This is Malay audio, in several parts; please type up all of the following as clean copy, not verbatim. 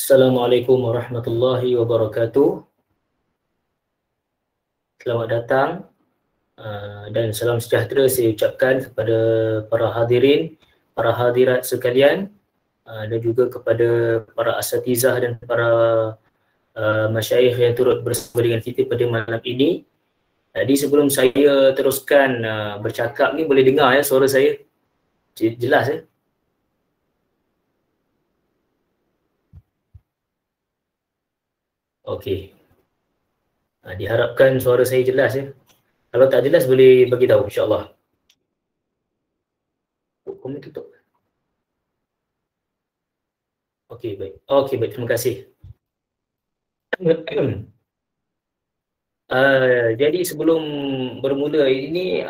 Assalamualaikum warahmatullahi wabarakatuh. Selamat datang dan salam sejahtera saya ucapkan kepada para hadirin, para hadirat sekalian dan juga kepada para asatizah dan para masyayikh yang turut bersama dengan kita pada malam ini. Jadi sebelum saya teruskan bercakap ni, boleh dengar ya suara saya? Jelas ya? Okey. Diharapkan suara saya jelas ya. Kalau tak jelas boleh bagi tahu insya-Allah. Komen tutup. Okey, baik. Okey, baik. Terima kasih. Jadi sebelum bermula ini,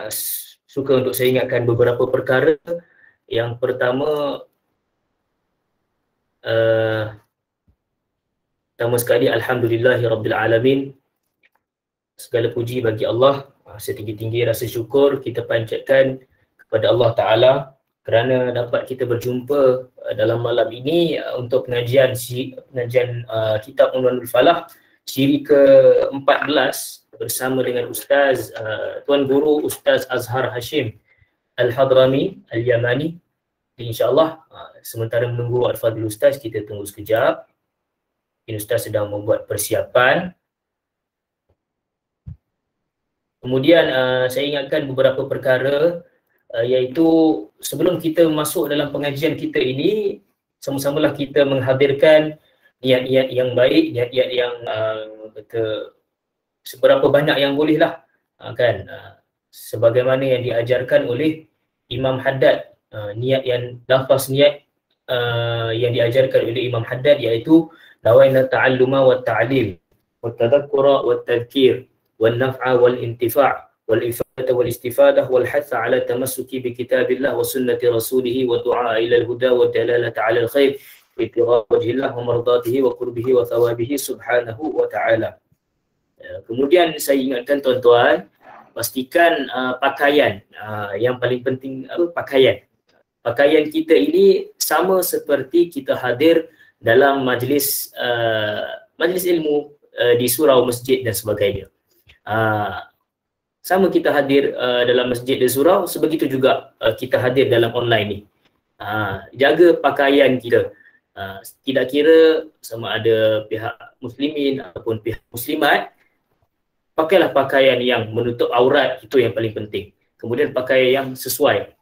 suka untuk saya ingatkan beberapa perkara. Yang pertama, pertama sekali, Alhamdulillahirrabbilalamin. Segala puji bagi Allah, setinggi-tinggi rasa syukur kita panjatkan kepada Allah Ta'ala kerana dapat kita berjumpa dalam malam ini untuk pengajian kitab Unwanul Falah siri ke-14 bersama dengan Ustaz Tuan Guru Ustaz Azhar Hashim Al-Hadrami Al-Yamani. InsyaAllah sementara menunggu Al-Fadhil Ustaz, kita tunggu sekejap. Ini Ustaz sedang membuat persiapan. Kemudian saya ingatkan beberapa perkara, iaitu sebelum kita masuk dalam pengajian kita ini, sama-samalah kita menghadirkan niat-niat yang baik, niat-niat yang seberapa banyak yang bolehlah, kan, sebagaimana yang diajarkan oleh Imam Haddad, niat yang lafaz niat yang diajarkan oleh Imam Haddad, iaitu nawaina ta'alluma wa ta'lim wa tadhakkura wa tadhkir wal naf'a wal intifa' wal ifadata wal istifadah wal hatha ala tamassuki bi kitabillah wa sunnati rasulih wa du'a ila al huda wa dalalata ala al khair wa ibtigha wajhillah wa mardatihi wa qurbihi wa thawabihi subhanahu wa ta'ala. Kemudian saya ingatkan tuan-tuan, pastikan pakaian, yang paling penting pakaian kita ini sama seperti kita hadir dalam majlis ilmu di surau, masjid dan sebagainya. Sama kita hadir dalam masjid dan surau, sebegitu juga kita hadir dalam online ni. Jaga pakaian kita, tidak kira sama ada pihak muslimin ataupun pihak muslimat, pakailah pakaian yang menutup aurat, itu yang paling penting. Kemudian pakaian yang sesuai,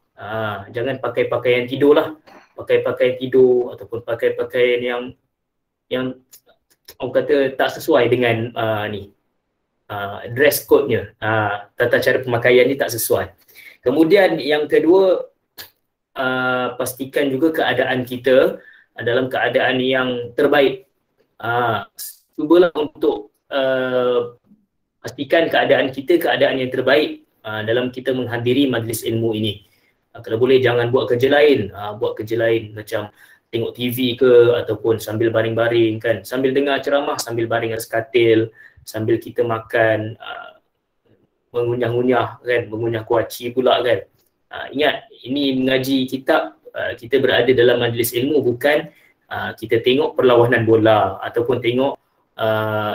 jangan pakai pakaian tidur lah, pakai pakaian tidur ataupun pakai pakaian yang orang kata tak sesuai dengan dress code-nya, tata cara pemakaian ni tak sesuai. Kemudian yang kedua, pastikan juga keadaan kita dalam keadaan yang terbaik. Cubalah untuk pastikan keadaan kita keadaan yang terbaik dalam kita menghadiri majlis ilmu ini. Kalau boleh jangan buat kerja lain, macam tengok TV ke ataupun sambil baring-baring, kan, sambil dengar ceramah, sambil baring atas katil, sambil kita makan, mengunyah-ngunyah, kan, mengunyah kuaci pula, kan. Ingat, ini mengaji kitab, kita berada dalam majlis ilmu, bukan kita tengok perlawanan bola ataupun tengok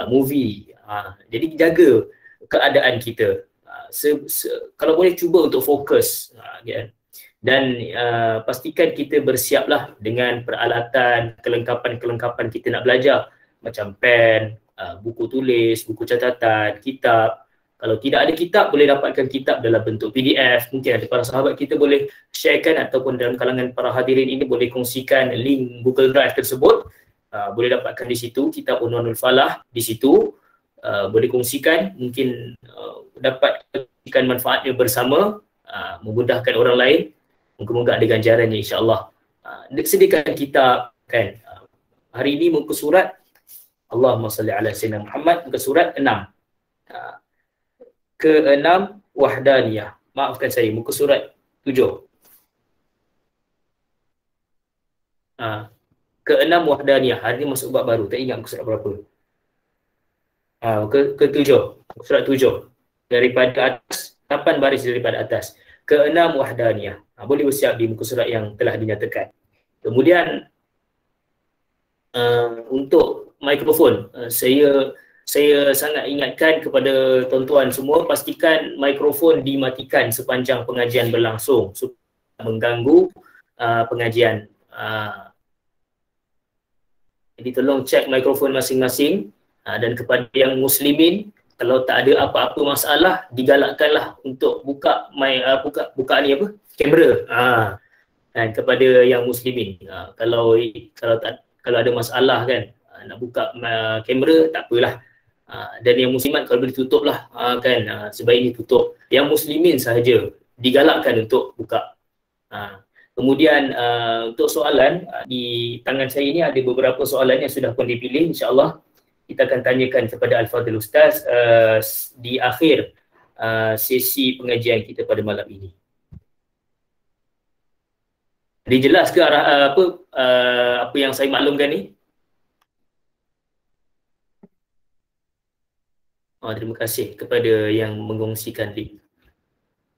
movie. Jadi jaga keadaan kita, kalau boleh cuba untuk fokus, kan. Dan pastikan kita bersiaplah dengan peralatan, kelengkapan kita nak belajar, macam pen, buku tulis, buku catatan, kitab. Kalau tidak ada kitab, boleh dapatkan kitab dalam bentuk PDF. Mungkin ada para sahabat kita boleh sharekan, ataupun dalam kalangan para hadirin ini boleh kongsikan link Google Drive tersebut. Boleh dapatkan di situ kitab Unwanul Falah, di situ boleh kongsikan, mungkin dapat kongsikan manfaatnya bersama, memudahkan orang lain. Moga-moga ada ganjarannya insya-Allah. Sediakan kitab, kan. Hari ini muka surat Allahumma salli ala sayyidina Muhammad, muka surat 6. Ke-6 Wahdaniyah. Maafkan saya, muka surat 7. Ke-6 Wahdaniyah. Hari ini masuk bab baru, tak ingat muka surat berapa. Ke-7, muka surat 7. Daripada atas, 8 baris daripada atas. Ke-6 Wahdaniyah. Boleh bersiap di muka surat yang telah dinyatakan. Kemudian Untuk mikrofon, saya sangat ingatkan kepada tuan-tuan semua, pastikan mikrofon dimatikan sepanjang pengajian berlangsung supaya mengganggu pengajian. Jadi tolong cek mikrofon masing-masing, dan kepada yang muslimin, kalau tak ada apa-apa masalah, digalakkanlah untuk buka kamera. Dan kepada yang muslimin, kalau ada masalah kan, nak buka kamera, tak apalah. Dan yang muslimat kalau boleh tutup lah, kan, sebaiknya tutup. Yang muslimin sahaja digalakkan untuk buka. Kemudian untuk soalan, di tangan saya ini ada beberapa soalan yang sudah pun dipilih. InsyaAllah kita akan tanyakan kepada Al-Fadhil Ustaz di akhir sesi pengajian kita pada malam ini. Jadi jelas ke apa yang saya maklumkan ni? Terima kasih kepada yang mengongsikan link,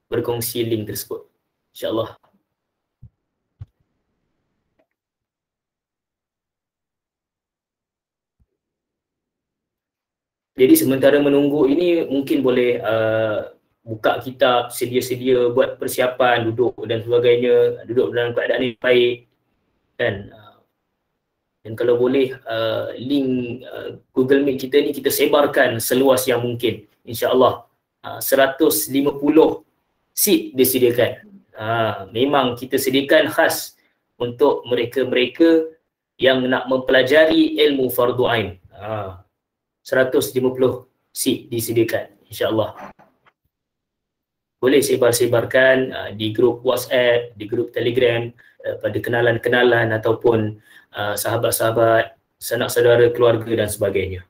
berkongsi link tersebut. InsyaAllah. Jadi sementara menunggu ini, mungkin boleh buka kitab, sedia-sedia buat persiapan, duduk dan sebagainya, duduk dalam keadaan yang baik, kan. Dan kalau boleh link Google Meet kita ni kita sebarkan seluas yang mungkin. InsyaAllah 150 seat disediakan. Memang kita sediakan khas untuk mereka-mereka yang nak mempelajari ilmu fardu ain. 150 seat disediakan, insyaAllah. Boleh sebar-sebarkan di grup WhatsApp, di grup Telegram, pada kenalan-kenalan ataupun sahabat-sahabat, sanak saudara, keluarga dan sebagainya.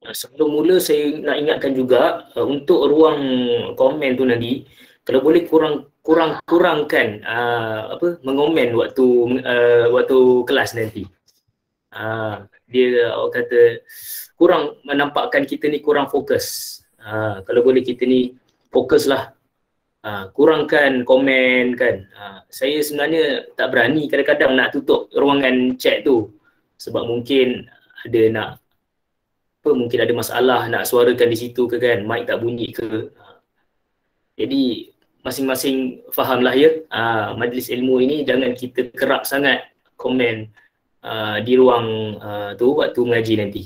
Sebelum mula saya nak ingatkan juga untuk ruang komen tu nanti, kalau boleh kurangkan mengomen waktu kelas nanti. Dia kata kurang menampakkan kita ni kurang fokus. Kalau boleh kita ni fokuslah. Kurangkan komen kan. Saya sebenarnya tak berani kadang-kadang nak tutup ruangan chat tu sebab mungkin ada mungkin ada masalah nak suarakan di situ ke kan, mic tak bunyi ke. Jadi masing-masing fahamlah ya. Majlis ilmu ini jangan kita kerap sangat komen di ruang tu waktu mengaji nanti.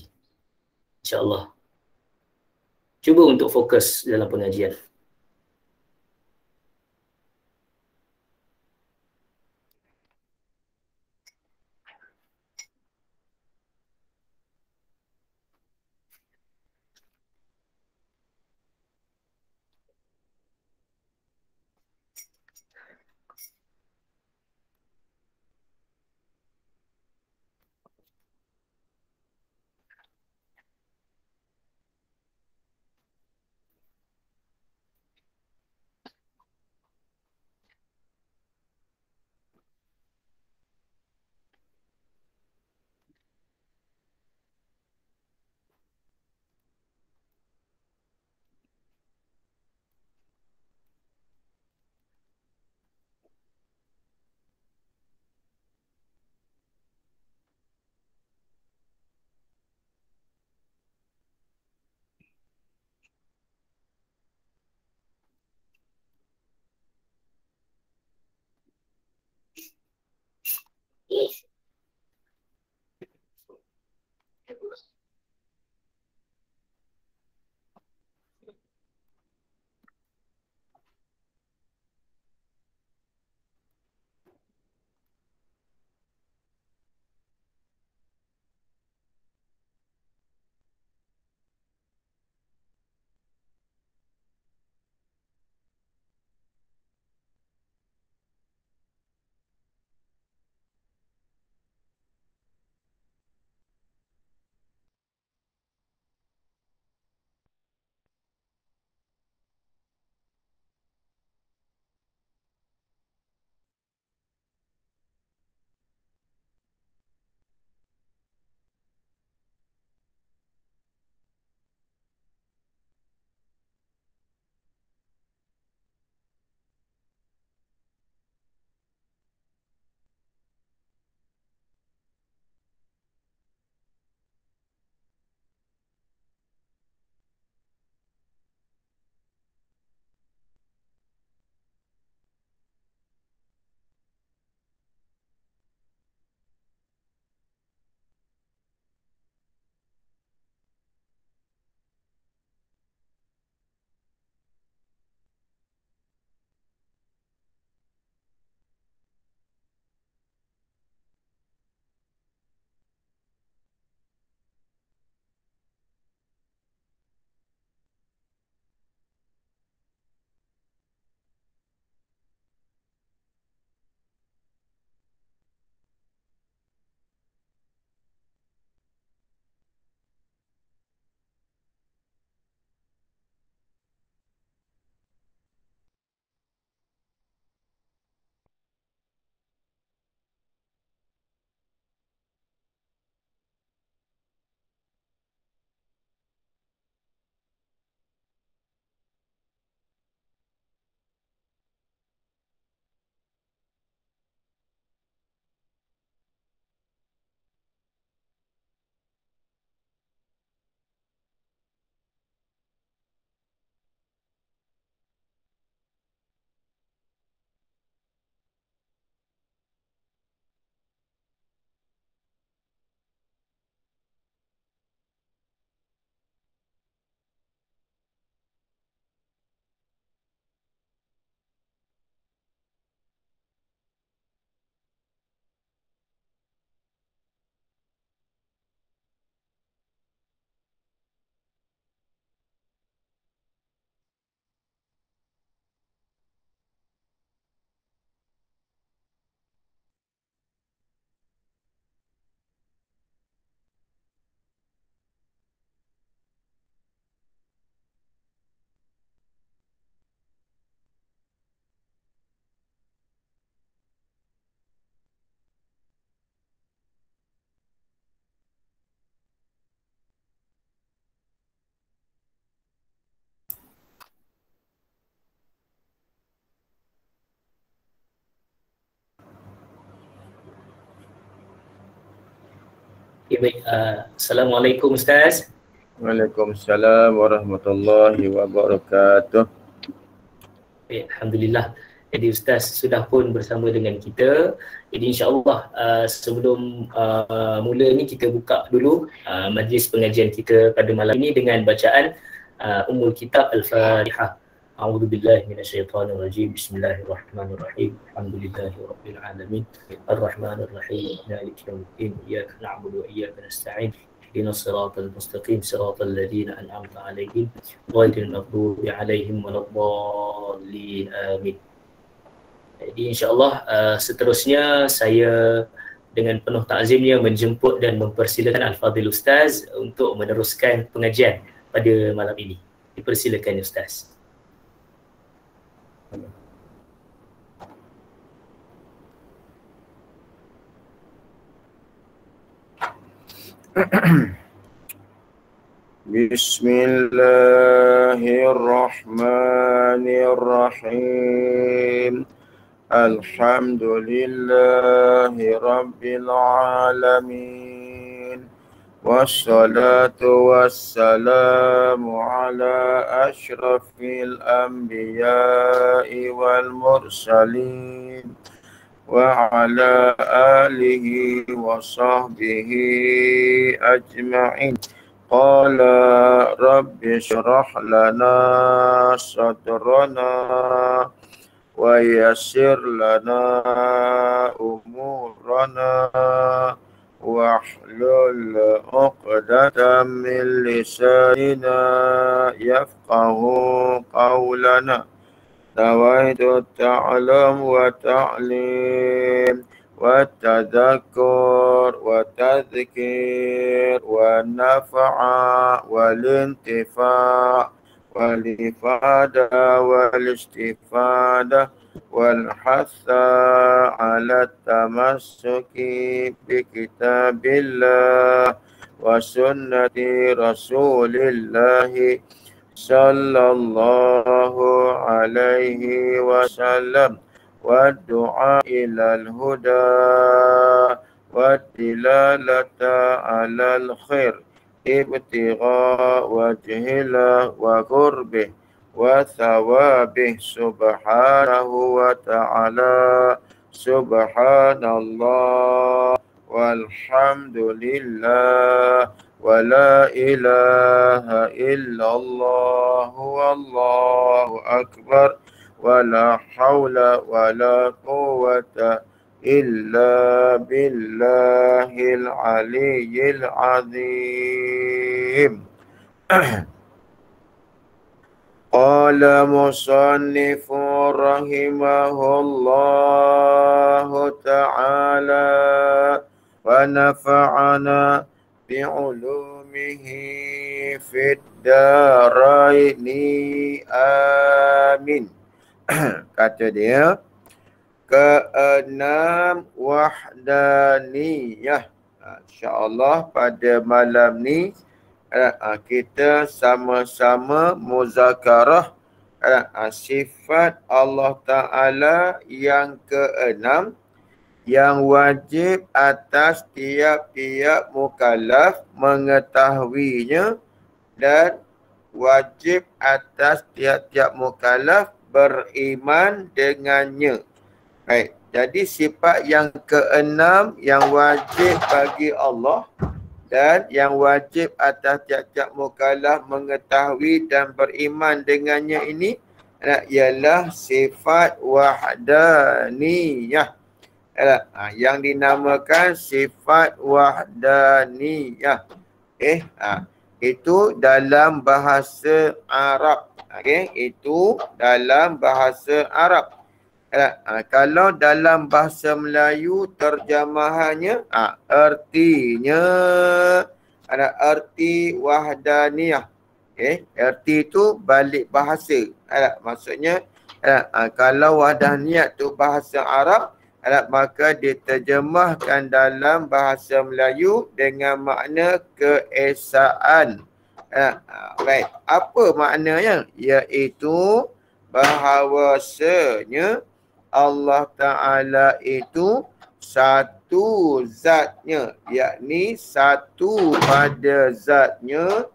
InsyaAllah. Cuba untuk fokus dalam pengajian. Okay, baik. Assalamualaikum Ustaz. Waalaikumsalam warahmatullahi wabarakatuh. Baik, Alhamdulillah. Jadi Ustaz sudah pun bersama dengan kita. Jadi insyaAllah sebelum mula ni kita buka dulu majlis pengajian kita pada malam ini dengan bacaan Ummul Kitab Al-Fatihah. A'udzu billahi minasyaitonir rajim. Bismillahirrahmanirrahim. Alhamdulillahirabbil alamin. Arrahmanir rahim. Maliki yaumiddin. Iyyaka na'budu wa iyyaka nasta'in. Ihdinas siratal mustaqim, siratal ladzina an'amta 'alaihim ghairil maghdubi 'alaihim waladdallin. Amin. Jadi insya-Allah seterusnya saya dengan penuh takzimnya menjemput dan mempersilakan Al-Fadhil Ustaz untuk meneruskan pengajian pada malam ini. Dipersilakan Ustaz. Bismillahirrahmanirrahim. Alhamdulillahi rabbil alamin. Wassalatu wassalamu ala ashrafil anbiya'i wal mursalin wa ala alihi wa sahbihi ajma'in. Qala rabbi syrah lana sadrana wa yassir lana umurana wahlul 'uqdatam min lisanina yafqahu qawlana. Nawaitu ta'lam wa ta'lim wa tadhakkur wa tadhkir wa nafa'a wal intifa' wal ifada wal istifada wal hatha ala tamassuki bi kitabillah wa sunnati rasulillahi sallallahu alaihi wasallam wa du'a ilal huda wa tilalata alal khair ibtigha wajhillah wa qurbih wa thawabih subhanahu wa ta'ala. Subhanallah walhamdulillah wa la ilaha illallah wallahu akbar wa la hawla wa la quwwata illa billahil aliyyil azim. Qala musannifu rahimahullahu ta'ala wa nafa'ana bi'ulumihi fid daraini amin. Kata dia, keenam wahdaniyah. InsyaAllah pada malam ni kita sama-sama muzakarah sifat Allah Ta'ala yang keenam yang wajib atas tiap-tiap mukallaf mengetahuinya dan wajib atas tiap-tiap mukallaf beriman dengannya. Baik, jadi sifat yang keenam yang wajib bagi Allah dan yang wajib atas tiap-tiap mukallaf mengetahui dan beriman dengannya ini ialah sifat wahdaniyah. Yang dinamakan sifat wahdaniyah. Itu dalam bahasa Arab. Itu dalam bahasa Arab. Kalau dalam bahasa Melayu terjemahannya artinya arti wahdaniyah. Arti itu balik bahasa. Maksudnya kalau wahdaniyah tu bahasa Arab, maka diterjemahkan dalam bahasa Melayu dengan makna keesaan. Baik, apa maknanya? Iaitu bahawasanya Allah Ta'ala itu satu zatnya, yakni satu pada zatnya.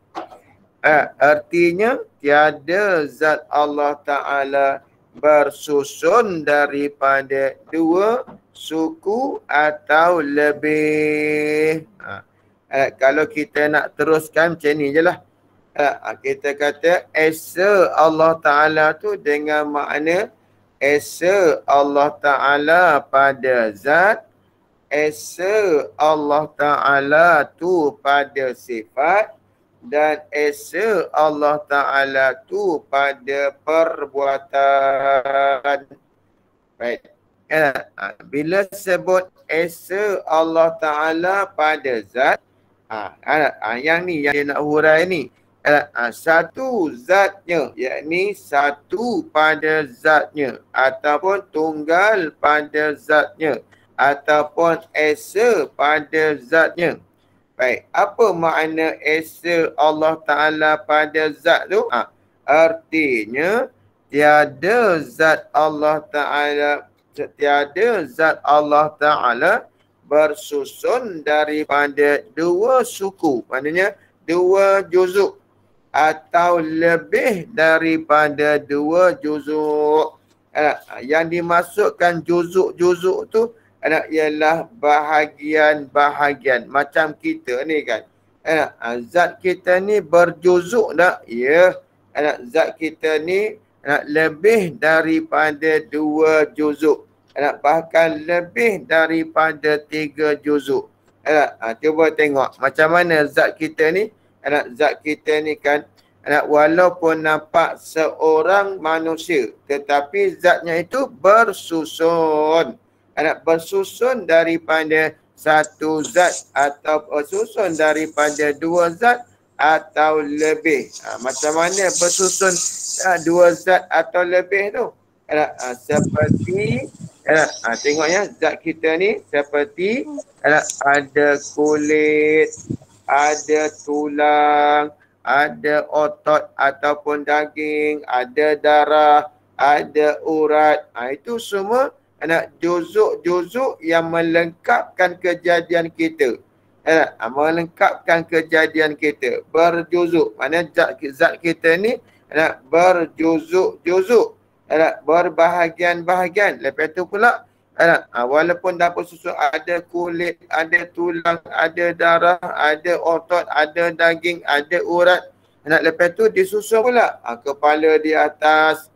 Artinya tiada zat Allah Ta'ala bersusun daripada dua suku atau lebih. Kalau kita nak teruskan macam ni je lah. Kita kata Esa Allah Ta'ala tu dengan makna Esa Allah Ta'ala pada zat, Esa Allah Ta'ala tu pada sifat, dan Esa Allah Ta'ala tu pada perbuatan. Baik. Bila sebut Esa Allah Ta'ala pada zat, yang ni yang dia nak hurai ni. Satu zatnya, yakni satu pada zatnya, ataupun tunggal pada zatnya, ataupun Esa pada zatnya. Baik, apa makna Esa Allah Ta'ala pada zat tu? Artinya tiada zat Allah Ta'ala, tiada zat Allah Ta'ala bersusun daripada dua suku. Maknanya dua juzuk atau lebih daripada dua juzuk. Yang dimasukkan juzuk-juzuk tu ialah bahagian-bahagian. Macam kita ni kan. Zat kita ni berjuzuk tak? Ya. Zat kita ni lebih daripada dua juzuk. Bahkan lebih daripada tiga juzuk. Cuba tengok macam mana zat kita ni. Zat kita ni kan, walaupun nampak seorang manusia, tetapi zatnya itu bersusun. Bersusun daripada satu zat atau bersusun daripada dua zat atau lebih. Macam mana bersusun dua zat atau lebih tu? Seperti tengok ya, zat kita ni seperti ada kulit, ada tulang, ada otot ataupun daging, ada darah, ada urat. Itu semua juzuk-juzuk yang melengkapkan kejadian kita. Melengkapkan kejadian kita. Berjuzuk. Mana zat kita ni berjuzuk-juzuk. Berbahagian-bahagian. Lepas tu pula, walaupun dah bersusun, ada kulit, ada tulang, ada darah, ada otot, ada daging, ada urat. Lepas tu disusun pula kepala di atas.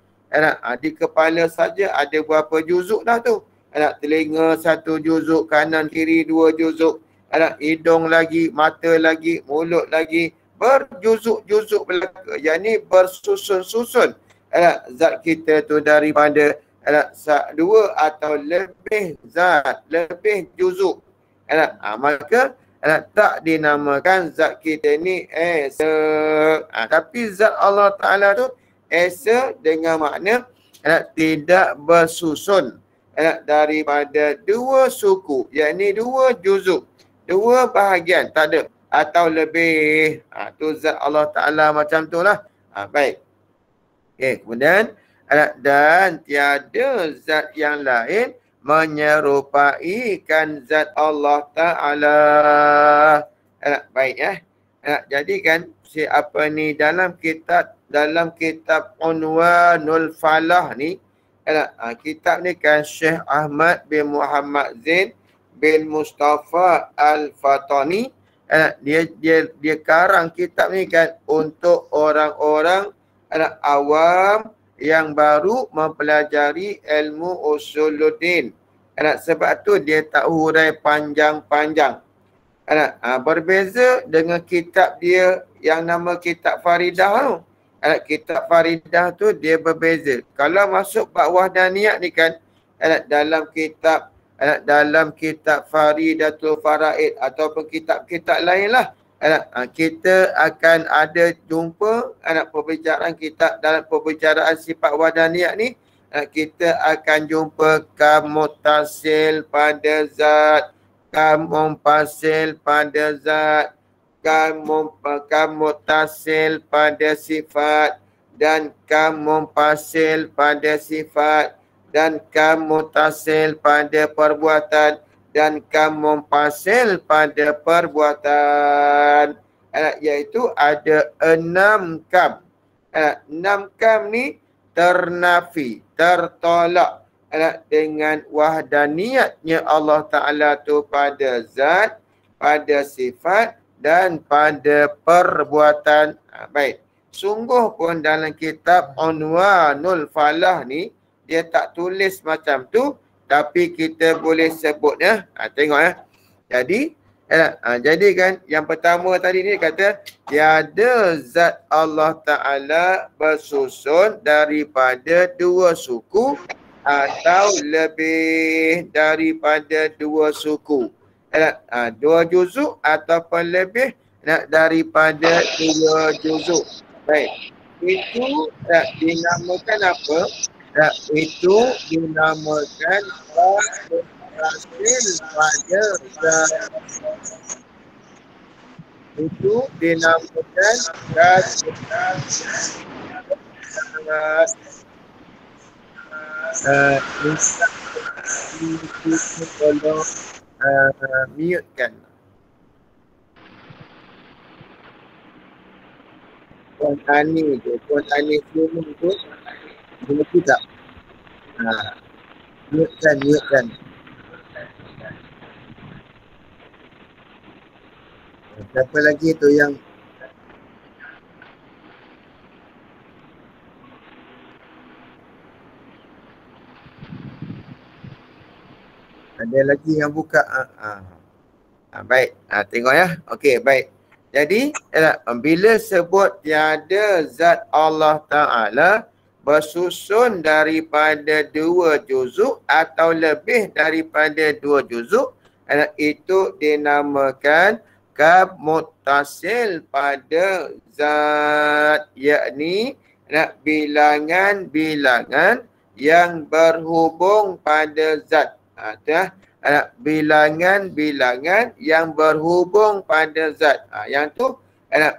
Di kepala saja ada berapa juzuk dah tu. Telinga satu juzuk, kanan kiri dua juzuk. Hidung lagi, mata lagi, mulut lagi. Berjuzuk-juzuk belaka. Yang ni bersusun-susun. Zat kita tu daripada dua atau lebih zat, lebih juzuk. Maka tak dinamakan zat kita ni Esa. Tapi zat Allah Ta'ala tu Esa dengan makna tidak bersusun daripada dua suku, yakni dua juzuk, dua bahagian, tak ada atau lebih. Tu zat Allah Ta'ala macam tu lah. Baik. Okay, kemudian dan tiada zat yang lain menyerupaikan zat Allah Ta'ala. Baik ya. Jadi kan apa ni dalam kitab Unwanul Falah ni, kitab ni kan Syekh Ahmad bin Muhammad Zain bin Mustafa Al-Fatani, dia karang kitab ni kan untuk orang-orang awam yang baru mempelajari ilmu usuluddin. Sebab tu dia tak hurai panjang-panjang. Berbeza dengan kitab dia yang nama kitab Faridah tu. Kitab Faridah tu dia berbeza. Kalau masuk bab wahdaniyat ni kan, dalam kitab Faridatul Faraid ataupun kitab-kitab lain lah, kita akan ada jumpa perbicaraan kitab dalam perbicaraan sifat wahdaniyat ni. Kita akan jumpa kamuttasil pada zat, kamumpasil pada zat, kamuttasil pada sifat, dan kamumpasil pada sifat, dan kamuttasil pada perbuatan, dan kam mumpasil pada perbuatan. Iaitu ada 6 kam. 6 kam ni ternafi, tertolak dengan wahdaniyatnya Allah Ta'ala tu pada zat, pada sifat dan pada perbuatan. Baik. Sungguh pun dalam kitab Unwanul Falah ni, dia tak tulis macam tu, tapi kita boleh sebut ya. Tengok ya. Jadi kan yang pertama tadi ni kata tiada zat Allah Ta'ala bersusun daripada 2 suku atau lebih daripada 2 suku. 2 juzuk ataupun lebih daripada 2 juzuk. Baik. Itu dinamakan apa? Itu dinamakan hasil pada zat. Itu dinamakan kalau mute-kan. Spontani tu, spontani human tu, boleh tak? Mute-kan. Siapa lagi tu yang ada lagi yang buka? Baik, tengok ya. Okey, baik. Jadi, bila sebut tiada zat Allah Ta'ala bersusun daripada 2 juzuk atau lebih daripada 2 juzuk, itu dinamakan kab muttasil pada zat, yakni bilangan-bilangan yang berhubung pada zat. Bilangan-bilangan yang berhubung pada zat. Yang tu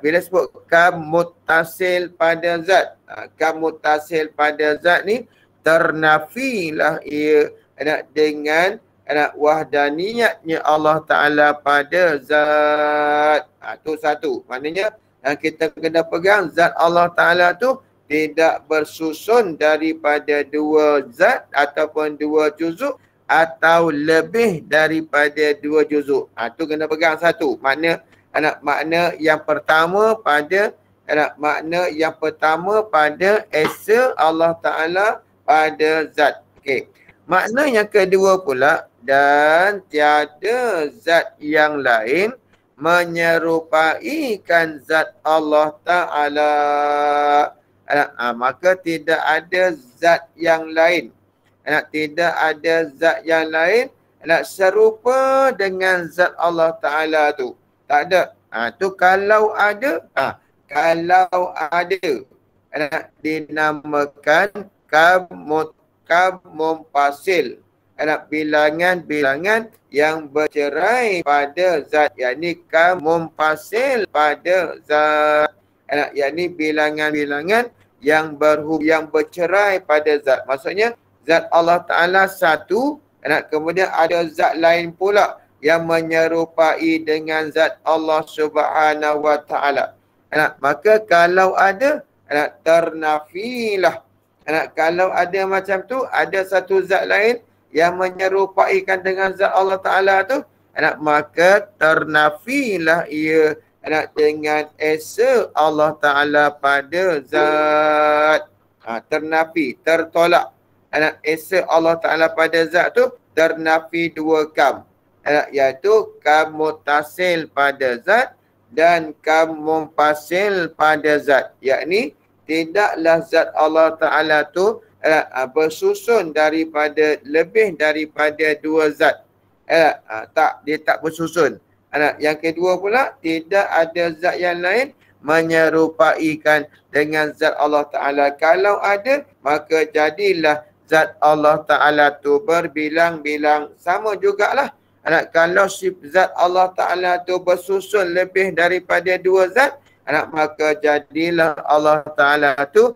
bila sebut kab muttasil pada zat. Kab muttasil pada zat ni ternafilah ia dengan wahdaniyatnya Allah Ta'ala pada zat. Tu satu. Maknanya kita kena pegang zat Allah Ta'ala tu tidak bersusun daripada 2 zat ataupun 2 juzuk atau lebih daripada 2 juzuk. Tu kena pegang satu. Makna yang pertama pada esa Allah Ta'ala pada zat. Okey. Makna yang kedua pula, dan tiada zat yang lain menyerupaikan zat Allah Ta'ala. Maka tidak ada zat yang lain. Tidak ada zat yang lain serupa dengan zat Allah Ta'ala tu. Tak ada. Tu kalau ada, dinamakan kab mumpasil. Bilangan-bilangan yang bercerai pada zat, yakni kab mumpasil pada zat. Yakni bilangan-bilangan yang bercerai pada zat. Maksudnya zat Allah Ta'ala satu, kemudian ada zat lain pula yang menyerupai dengan zat Allah Subhanahu Wa Ta'ala. Maka kalau ada, ternafilah. Kalau ada macam tu, ada satu zat lain yang menyerupaikan dengan zat Allah Ta'ala tu, maka ternafilah ia dengan esa Allah Ta'ala pada zat. Ternafi, tertolak. Esa Allah Ta'ala pada zat tu ternafi 2 kam. Iaitu kam muttasil pada zat dan kam mumpasil pada zat. Yakni tidaklah zat Allah Ta'ala tu bersusun daripada lebih daripada 2 zat. Dia tak bersusun. Yang kedua pula, tidak ada zat yang lain menyerupaikan dengan zat Allah Ta'ala. Kalau ada, maka jadilah zat Allah Ta'ala tu berbilang-bilang. Sama jugalah. Kalau zat Allah Ta'ala tu bersusun lebih daripada 2 zat, maka jadilah Allah Ta'ala tu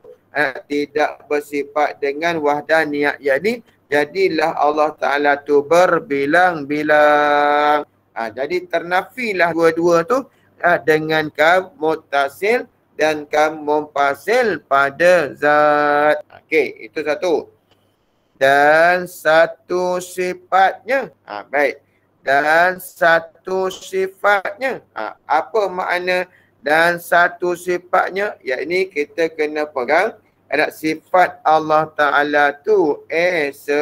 tidak bersifat dengan wahdaniyah. Jadi jadilah Allah Ta'ala tu berbilang-bilang. Jadi ternafilah dua-dua tu dengan kam muttasil dan kam munfasil pada zat. Okey, itu satu. Dan satu sifatnya. Baik. Dan satu sifatnya. Apa makna dan satu sifatnya? Yakni kita kena pegang anak sifat Allah Ta'ala tu esa.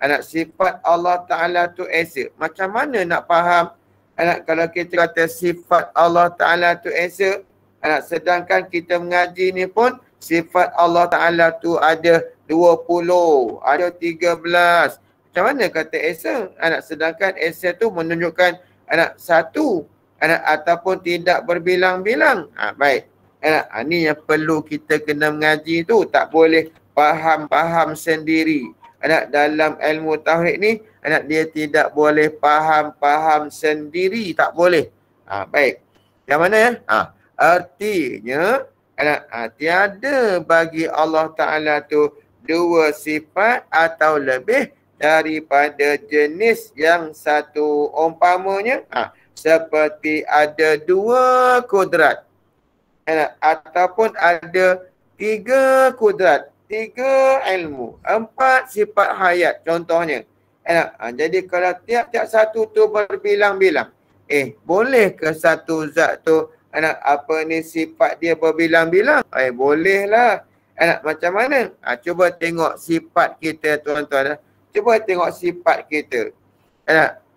Anak sifat Allah Ta'ala tu esa. Macam mana nak faham? Anak kalau kita kata sifat Allah Ta'ala tu esa, anak sedangkan kita mengaji ni pun sifat Allah Ta'ala tu ada 20, ada 13. Macam mana kata esa? Anak sedangkan esa tu menunjukkan anak satu, anak ataupun tidak berbilang-bilang. Baik. Ini yang perlu kita kena mengaji tu. Tak boleh faham-faham sendiri. Anak dalam ilmu tauhid ni, anak dia tidak boleh faham-faham sendiri. Tak boleh. Baik. Yang mana ya? Artinya, anak tiada bagi Allah Ta'ala tu dua sifat atau lebih daripada jenis yang satu. Umpamanya, seperti ada dua kudrat. Ataupun ada 3 kudrat, 3 ilmu, 4 sifat hayat contohnya. Jadi kalau tiap-tiap satu tu berbilang-bilang, boleh ke satu zat tu sifat dia berbilang-bilang? Bolehlah. Macam mana? Cuba tengok sifat kita tuan-tuan. Cuba tengok sifat kita.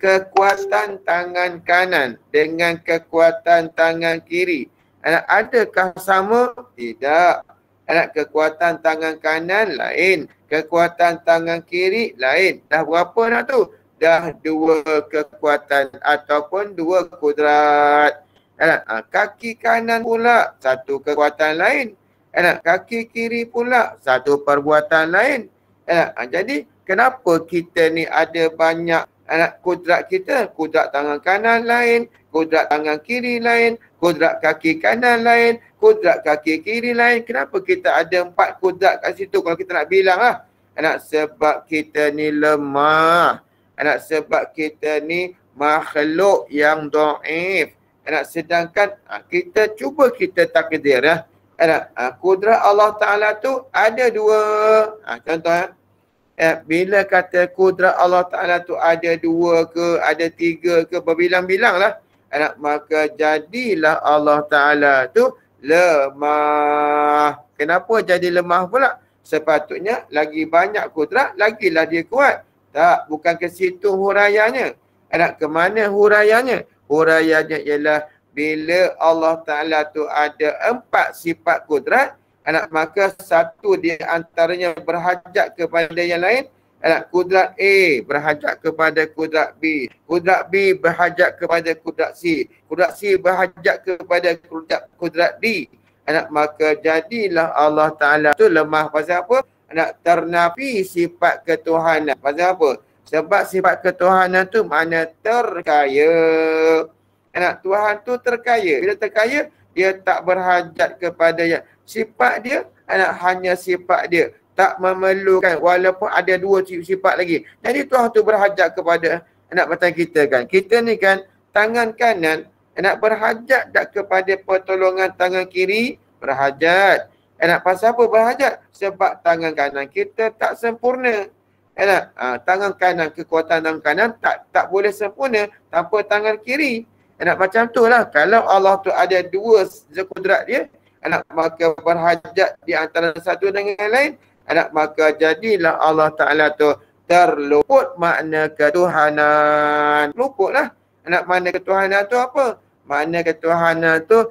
Kekuatan tangan kanan dengan kekuatan tangan kiri. Adakah sama? Tidak. Kekuatan tangan kanan lain, kekuatan tangan kiri lain. Dah berapa dah tu? Dah 2 kekuatan ataupun 2 kudrat. Kaki kanan pula satu kekuatan lain. Kaki kiri pula satu perbuatan lain. Jadi kenapa kita ni ada banyak kudrat kita? Kudrat tangan kanan lain, kudrat tangan kiri lain, kudrat kaki kanan lain, kudrat kaki kiri lain. Kenapa kita ada 4 kudrat kat situ kalau kita nak bilang lah? Sebab kita ni lemah. Sebab kita ni makhluk yang dhaif. Sedangkan kita cuba kita takdir lah. Kudrat Allah Ta'ala tu ada 2. Contoh bila kata kudrat Allah Ta'ala tu ada 2 ke, ada 3 ke, berbilang-bilang lah. Maka jadilah Allah Ta'ala tu lemah. Kenapa jadi lemah pula? Sepatutnya lagi banyak kudrat, lagilah dia kuat. Tak, bukan ke situ huraiannya. Ke mana huraiannya? Huraiannya ialah bila Allah Ta'ala tu ada 4 sifat kudrat, maka satu di antaranya berhajat kepada yang lain. Kudrat A berhajat kepada kudrat B. Kudrat B berhajat kepada kudrat C. Kudrat C berhajat kepada kudrat D. Maka jadilah Allah Ta'ala tu lemah. Pasal apa? Ternafi sifat ketuhanan. Pasal apa? Sebab sifat ketuhanan tu makna terkaya. Tuhan tu terkaya. Bila terkaya, dia tak berhajat kepada yang sifat dia, hanya sifat dia. Tak memerlukan, walaupun ada 2 sifat lagi. Jadi Tuhan tu berhajat kepada macam kita kan. Kita ni kan tangan kanan berhajat tak kepada pertolongan tangan kiri? Berhajat. Pasal apa berhajat? Sebab tangan kanan kita tak sempurna. Tangan kanan, kekuatan tangan kanan tak boleh sempurna tanpa tangan kiri. Macam tu lah. Kalau Allah tu ada 2 kudrat dia, maka berhajat di antara satu dengan yang lain, maka jadilah Allah Ta'ala tu terluput makna ketuhanan. Luputlah. Makna ketuhanan tu apa? Makna ketuhanan tu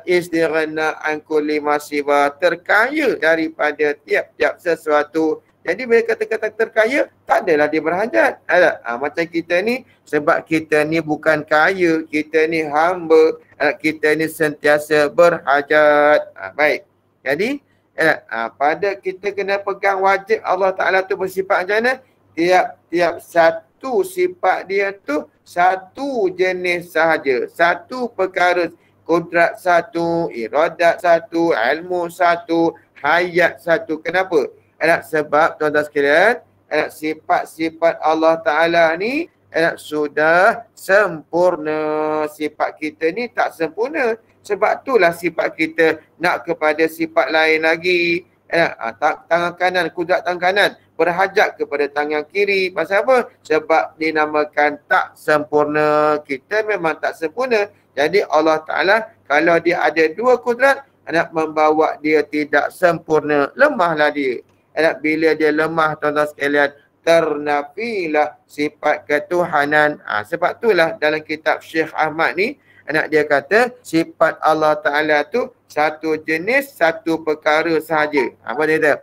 istighna an kulli ma siwa, terkaya daripada tiap-tiap sesuatu. Jadi bila kata-kata terkaya, tak adalah dia berhajat. Macam kita ni, sebab kita ni bukan kaya, kita ni hamba, kita ni sentiasa berhajat. Baik. Jadi, pada kita kena pegang wajib Allah Ta'ala tu bersifat macam mana? Tiap-tiap satu sifat dia tu satu jenis sahaja. Satu perkara. Kudrat satu, iradat satu, ilmu satu, hayat satu. Kenapa? Sebab tuan-tuan sekalian, sifat-sifat Allah Ta'ala ni sudah sempurna. Sifat kita ni tak sempurna. Sebab itulah sifat kita nak kepada sifat lain lagi. Tangan kanan, kudrat tangan kanan berhajat kepada tangan kiri. Pasal apa? Sebab dinamakan tak sempurna. Kita memang tak sempurna. Jadi Allah Ta'ala kalau dia ada dua kudrat, membawa dia tidak sempurna. Lemahlah dia. Bila dia lemah, tuan-tuan sekalian, ternafilah sifat ketuhanan. Sebab itulah dalam kitab Syekh Ahmad ni, dia kata sifat Allah Ta'ala tu satu jenis, satu perkara sahaja. Apa dia kata?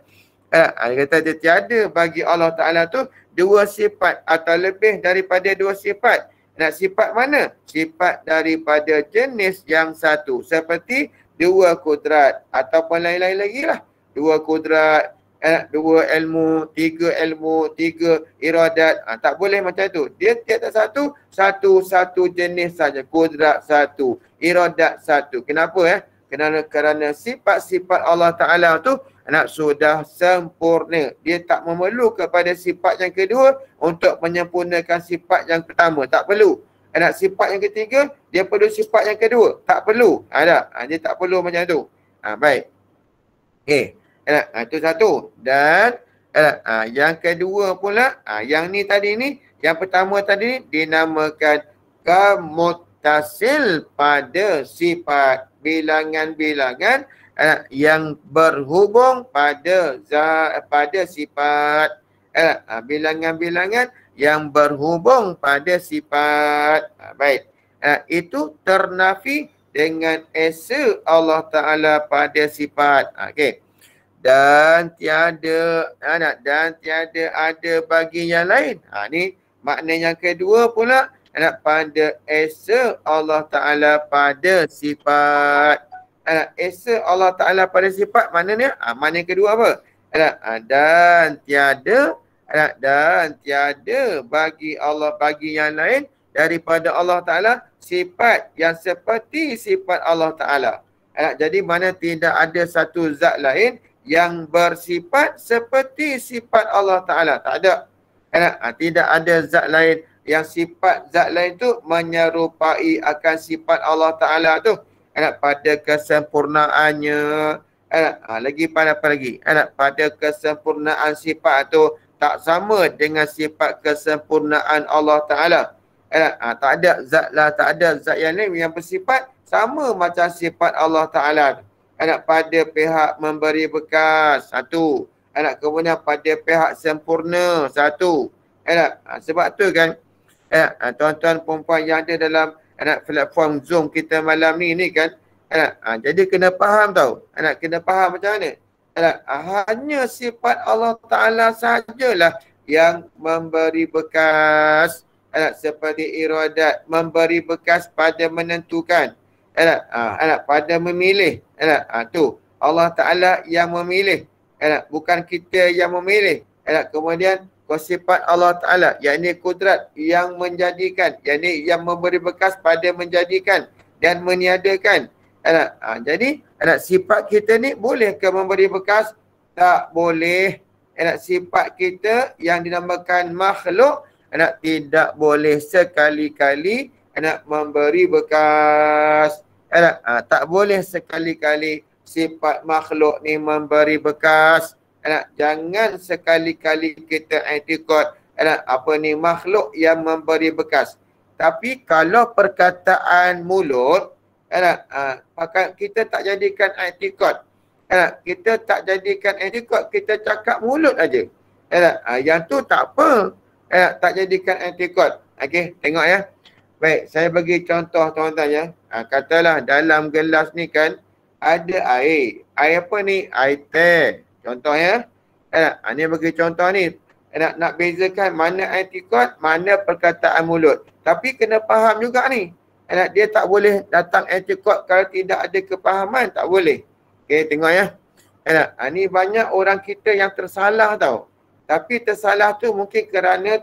Dia kata dia tiada bagi Allah Ta'ala tu dua sifat atau lebih daripada dua sifat. Sifat mana? Sifat daripada jenis yang satu. Seperti dua kudrat ataupun lain-lain lagi lah. Dua kudrat, dua ilmu, tiga iradat. Tak boleh macam tu. Dia tiada satu jenis saja. Kudrat satu, iradat satu. Kenapa? Kerana sifat-sifat Allah Ta'ala tu sudah sempurna. Dia tak memerlu kepada sifat yang kedua untuk menyempurnakan sifat yang pertama. Tak perlu. Sifat yang ketiga, dia perlu sifat yang kedua. Tak perlu. Dia tak perlu macam tu. Baik. Okey. Itu satu. Dan yang kedua pula, yang ni tadi ni, yang pertama tadi ni dinamakan kemuttasil pada sifat, bilangan-bilangan yang berhubung pada sifat. Bilangan-bilangan yang berhubung pada sifat. Baik. Itu ternafi dengan esa Allah Ta'ala pada sifat. Okey. Dan tiada ada bagi yang lain. Ni makna yang kedua pula, pada esa Allah Ta'ala pada sifat. Esa Allah Ta'ala pada sifat maknanya, makna yang kedua apa? Dan tiada bagi Allah, bagi yang lain daripada Allah Ta'ala sifat yang seperti sifat Allah Ta'ala. Jadi mana tidak ada satu zat lain yang bersifat seperti sifat Allah Ta'ala. Tak ada. Tidak ada zat lain yang sifat zat lain tu menyerupai akan sifat Allah Ta'ala tu. Pada kesempurnaannya. Lagi pada apa lagi? Pada kesempurnaan sifat tu tak sama dengan sifat kesempurnaan Allah Ta'ala. Tak ada zat lah, tak ada zat yang lain yang bersifat sama macam sifat Allah Ta'ala. Pada pihak memberi bekas, satu. Kemudian pada pihak sempurna, satu. Sebab tu kan, tuan-tuan perempuan yang ada dalam platform Zoom kita malam ni kan, jadi kena faham tau. Kena faham macam mana. Hanya sifat Allah Ta'ala sajalah yang memberi bekas. Seperti iradat, memberi bekas pada menentukan. Pada memilih. Tu Allah Ta'ala yang memilih. Bukan kita yang memilih. Kemudian sifat Allah Ta'ala, yakni kudrat yang menjadikan, yakni yang memberi bekas pada menjadikan dan meniadakan. Jadi sifat kita ni boleh ke memberi bekas? Tak boleh. Sifat kita yang dinamakan makhluk tidak boleh sekali-kali memberi bekas. Tak boleh sekali-kali sifat makhluk ni memberi bekas. Jangan sekali-kali kita i'tiqad apa ni makhluk yang memberi bekas. Tapi kalau perkataan mulut, kita tak jadikan i'tiqad. Kita tak jadikan i'tiqad, kita cakap mulut aja. Yang tu tak apa. Tak jadikan i'tiqad. Okey, tengok ya. Baik, saya bagi contoh tuan-tuan ya. Katalah dalam gelas ni kan ada air. Air apa ni? Air teh. Contoh ya. Ni bagi contoh ni. Nak bezakan mana i'tiqad, mana perkataan mulut. Tapi kena faham juga ni. Dia tak boleh datang i'tiqad kalau tidak ada kefahaman. Tak boleh. Okey, tengok ya. Ni banyak orang kita yang tersalah tau. Tapi tersalah tu mungkin kerana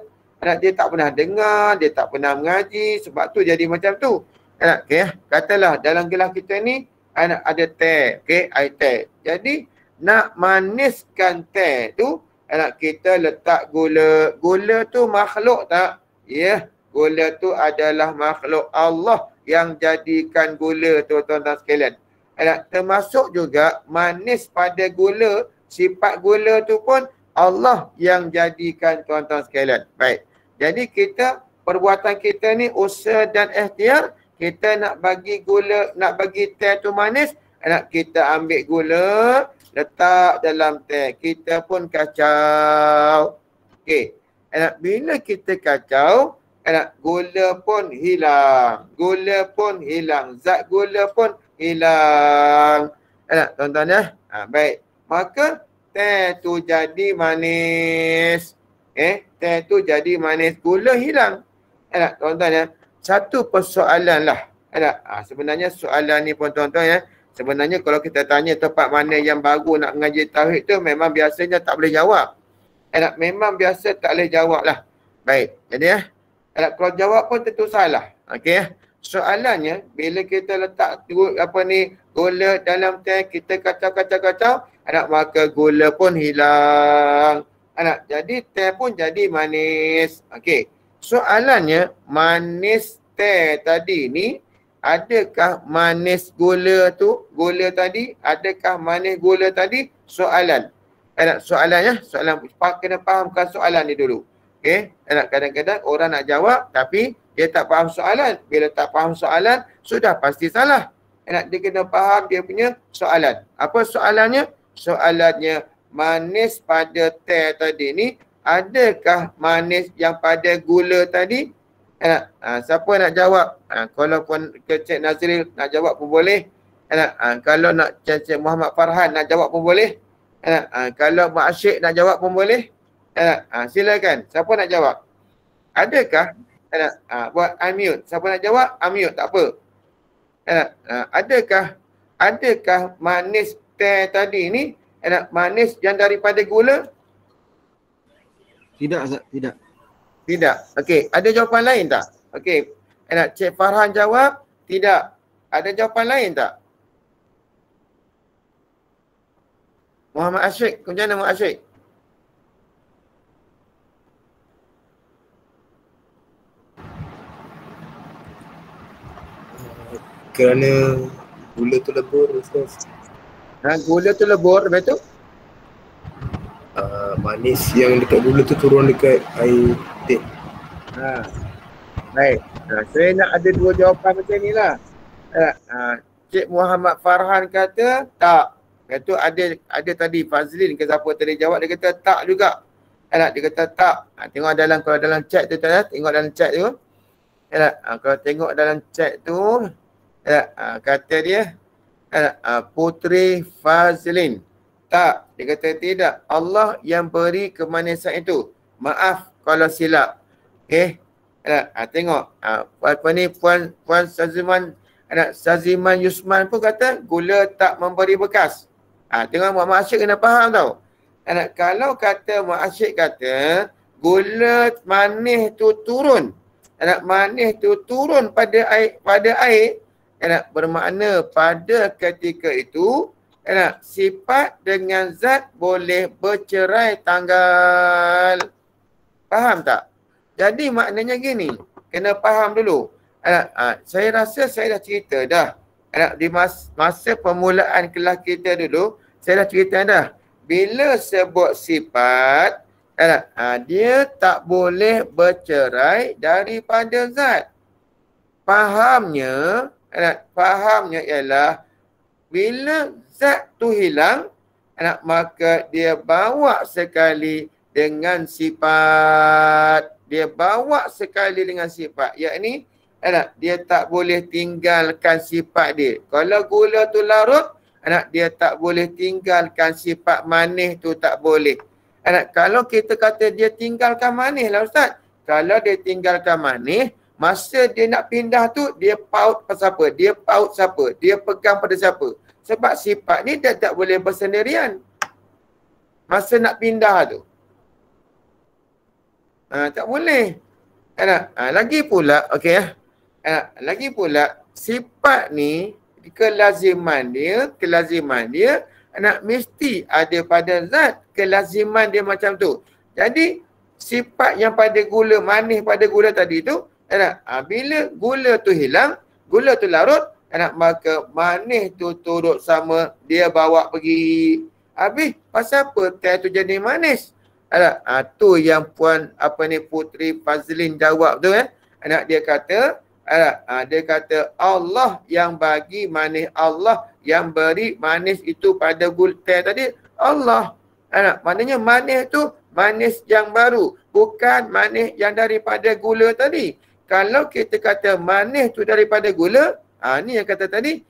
dia tak pernah dengar, dia tak pernah mengaji. Sebab tu jadi macam tu. Okey, katalah dalam gelas kita ni ada teh. Okey, air teh. Jadi nak maniskan teh tu, kita letak gula. Gula tu makhluk tak? Ya, gula tu adalah makhluk Allah yang jadikan gula tu, tuan-tuan sekalian. Termasuk juga manis pada gula, sifat gula tu pun Allah yang jadikan, tuan-tuan sekalian. Baik. Jadi perbuatan kita ni usaha dan ikhtiar, kita nak bagi gula, nak bagi teh tu manis, kita ambil gula, letak dalam teh, kita pun kacau. Okey. Bila kita kacau, gula pun hilang. Gula pun hilang. Zat gula pun hilang. Tuan-tuan ya. Baik. Maka teh tu jadi manis. Teh tu jadi manis. Gula hilang. Tuan-tuan ya. Satu persoalan lah. Sebenarnya soalan ni pun tuan-tuan ya. Sebenarnya kalau kita tanya tempat mana yang baru nak mengaji tauhid tu, memang biasanya tak boleh jawab. Memang biasa tak boleh jawab lah. Baik. Jadi ya. Kalau jawab pun tentu salah. Okey. Soalannya, bila kita letak gula dalam teh, kita kacau-kacau, maka gula pun hilang. Jadi teh pun jadi manis. Okey. Soalannya, manis teh tadi ni, adakah manis gula tu, gula tadi, adakah manis gula tadi? Soalan. Soalannya, kena fahamkan soalan ni dulu. Okey. Kadang-kadang orang nak jawab tapi dia tak faham soalan. Bila tak faham soalan, sudah pasti salah. Dia kena faham dia punya soalan. Apa soalannya? Soalannya, manis pada teh tadi ni, adakah manis yang pada gula tadi? Siapa nak jawab? Kalau pun Cik Nazril nak jawab pun boleh. Kalau nak Cik Muhammad Farhan nak jawab pun boleh. Kalau Mak Asyik nak jawab pun boleh. Silakan. Siapa nak jawab? Adakah? Buat unmute. Siapa nak jawab? Unmute. Tak apa. Adakah manis teh tadi ni manis yang daripada gula? Tidak, Ustaz. Tidak. Tidak. Okey. Ada jawapan lain tak? Okey. Cik Farhan jawab, tidak. Ada jawapan lain tak? Muhammad Asyik. Macam mana Muhammad Asyik? Kerana gula tu lebur, Ustaz. Gula tu lebur, betul? Manis yang dekat gula tu turun dekat air teh. Baik. Saya nak ada dua jawapan macam ni lah. Cik Muhammad Farhan kata tak. Itu ada tadi Fazlin ke siapa tadi jawab, dia kata tak juga. Dia kata tak. Tengok kalau dalam chat tu tengok dalam chat tu. Kalau tengok dalam chat tu, kata dia Putri Fazlin. Tak, dia kata tidak. Allah yang beri kemanisan itu. Maaf kalau silap. Okey. Tengok. Puan Saziman Yusman pun kata gula tak memberi bekas. Tengok Mak Asyik kena faham tau. Kalau kata Mak Asyik kata gula manis tu turun. Manis tu turun pada air. Bermakna pada ketika itu sifat dengan zat boleh bercerai tanggal. Faham tak? Jadi maknanya gini, kena faham dulu. Saya rasa saya dah cerita dah. Di masa permulaan kelas kita dulu, saya dah cerita dah. Bila sebut sifat, dia tak boleh bercerai daripada zat. Fahamnya ialah bila zat tu hilang, maka dia bawa sekali dengan sifat. Dia bawa sekali dengan sifat. Yakni, dia tak boleh tinggalkan sifat dia. Kalau gula tu larut, dia tak boleh tinggalkan sifat manis tu, tak boleh. Kalau kita kata dia tinggalkan manis lah Ustaz. Kalau dia tinggalkan manis, masa dia nak pindah tu, dia paut pada siapa? Dia paut siapa? Dia pegang pada siapa? Sebab sifat ni dia tak boleh bersendirian. Masa nak pindah tu. Tak boleh. Lagi pula, okey. Lagi pula, sifat ni, kelaziman dia mesti ada pada zat, kelaziman dia macam tu. Jadi sifat yang pada gula, manis pada gula tadi tu, bila gula tu hilang, gula tu larut, maka manis tu turut sama dia bawa pergi. Habis pasal apa teh tu jadi manis? Tu yang puan Putri Fazlin jawab tu dia kata dia kata Allah yang bagi manis, Allah yang beri manis itu pada gula teh tadi, Allah. Maknanya manis tu manis yang baru, bukan manis yang daripada gula tadi. Kalau kita kata manis tu daripada gula, ni yang kata tadi,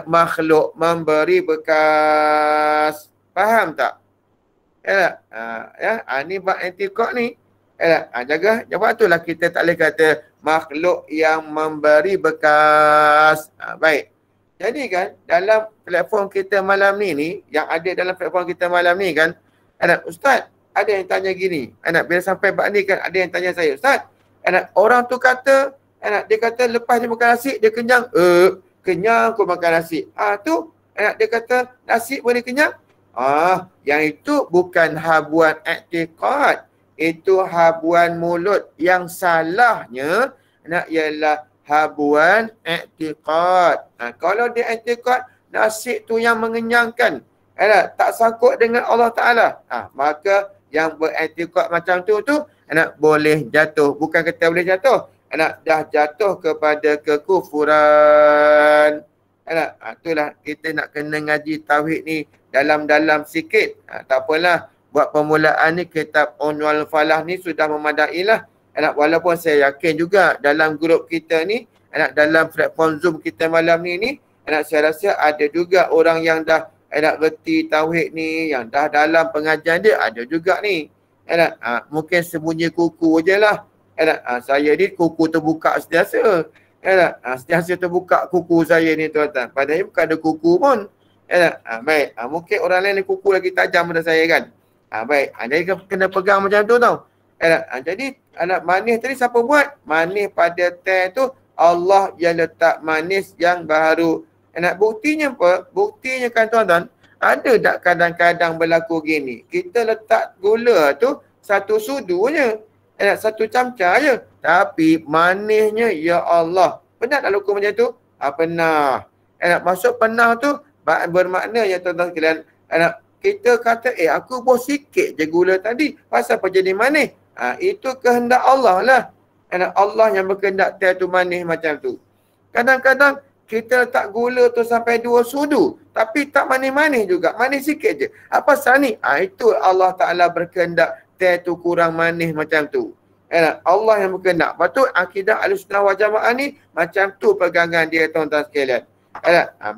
makhluk memberi bekas. Faham tak? Ni bab antikot ni. Jaga. Sebab itulah kita tak boleh kata makhluk yang memberi bekas. Baik. Jadi kan dalam platform kita malam ni, yang ada dalam platform kita malam ni kan, Ustaz, ada yang tanya gini. Bila sampai bab ni kan ada yang tanya saya, Ustaz, orang tu kata, dia kata lepas dia makan nasi dia kenyang. Kenyang kau makan nasi. Tu dia kata nasi boleh kenyang. Yang itu bukan habuan i'tiqad. Itu habuan mulut. Yang salahnya ialah habuan i'tiqad. Kalau dia i'tiqad nasi tu yang mengenyangkan, tak sangkut dengan Allah Ta'ala, maka yang beriktikad macam tu boleh jatuh. Bukan kata boleh jatuh, dah jatuh kepada kekufuran. Itulah kita nak kena ngaji tauhid ni dalam-dalam sikit. Tak apalah, buat permulaan ni kitab Unwal Falah ni sudah memadai lah. Walaupun saya yakin juga dalam grup kita ni, dalam platform Zoom kita malam ni, saya rasa ada juga orang yang dah reti tauhid ni, yang dah dalam pengajian dia ada juga ni. Mungkin sembunyi kuku je lah. Saya ni kuku terbuka sentiasa. Sentiasa terbuka kuku saya ni tuan-tuan. Padahal bukan ada kuku pun. Baik. Mungkin orang lain kuku lagi tajam daripada saya kan. Baik. Jadi kena pegang macam tu tau. Jadi manis tadi siapa buat? Manis pada teh tu Allah yang letak manis yang baru. Buktinya apa? Buktinya kan tuan-tuan, ada tak kadang-kadang berlaku gini, kita letak gula tu satu sudu je, satu camca je, tapi manisnya ya Allah. Pernah tak laku macam tu? Pernah. Maksud pernah tu bermakna ya tuan-tuan sekalian, kita kata aku buat sikit je gula tadi, pasal apa jadi manis? Itu kehendak Allah lah. Allah yang berkehendak teh tu manis macam tu. Kadang-kadang kita letak gula tu sampai 2 sudu, tapi tak manis-manis juga, manis sikit je. Apa pasal ni? Itu Allah Ta'ala berkehendak teh tu kurang manis macam tu. Allah yang berkehendak. Lepas tu akidah Ahlussunnah wal Jamaah ni macam tu pegangan dia tuan-tuan sekalian.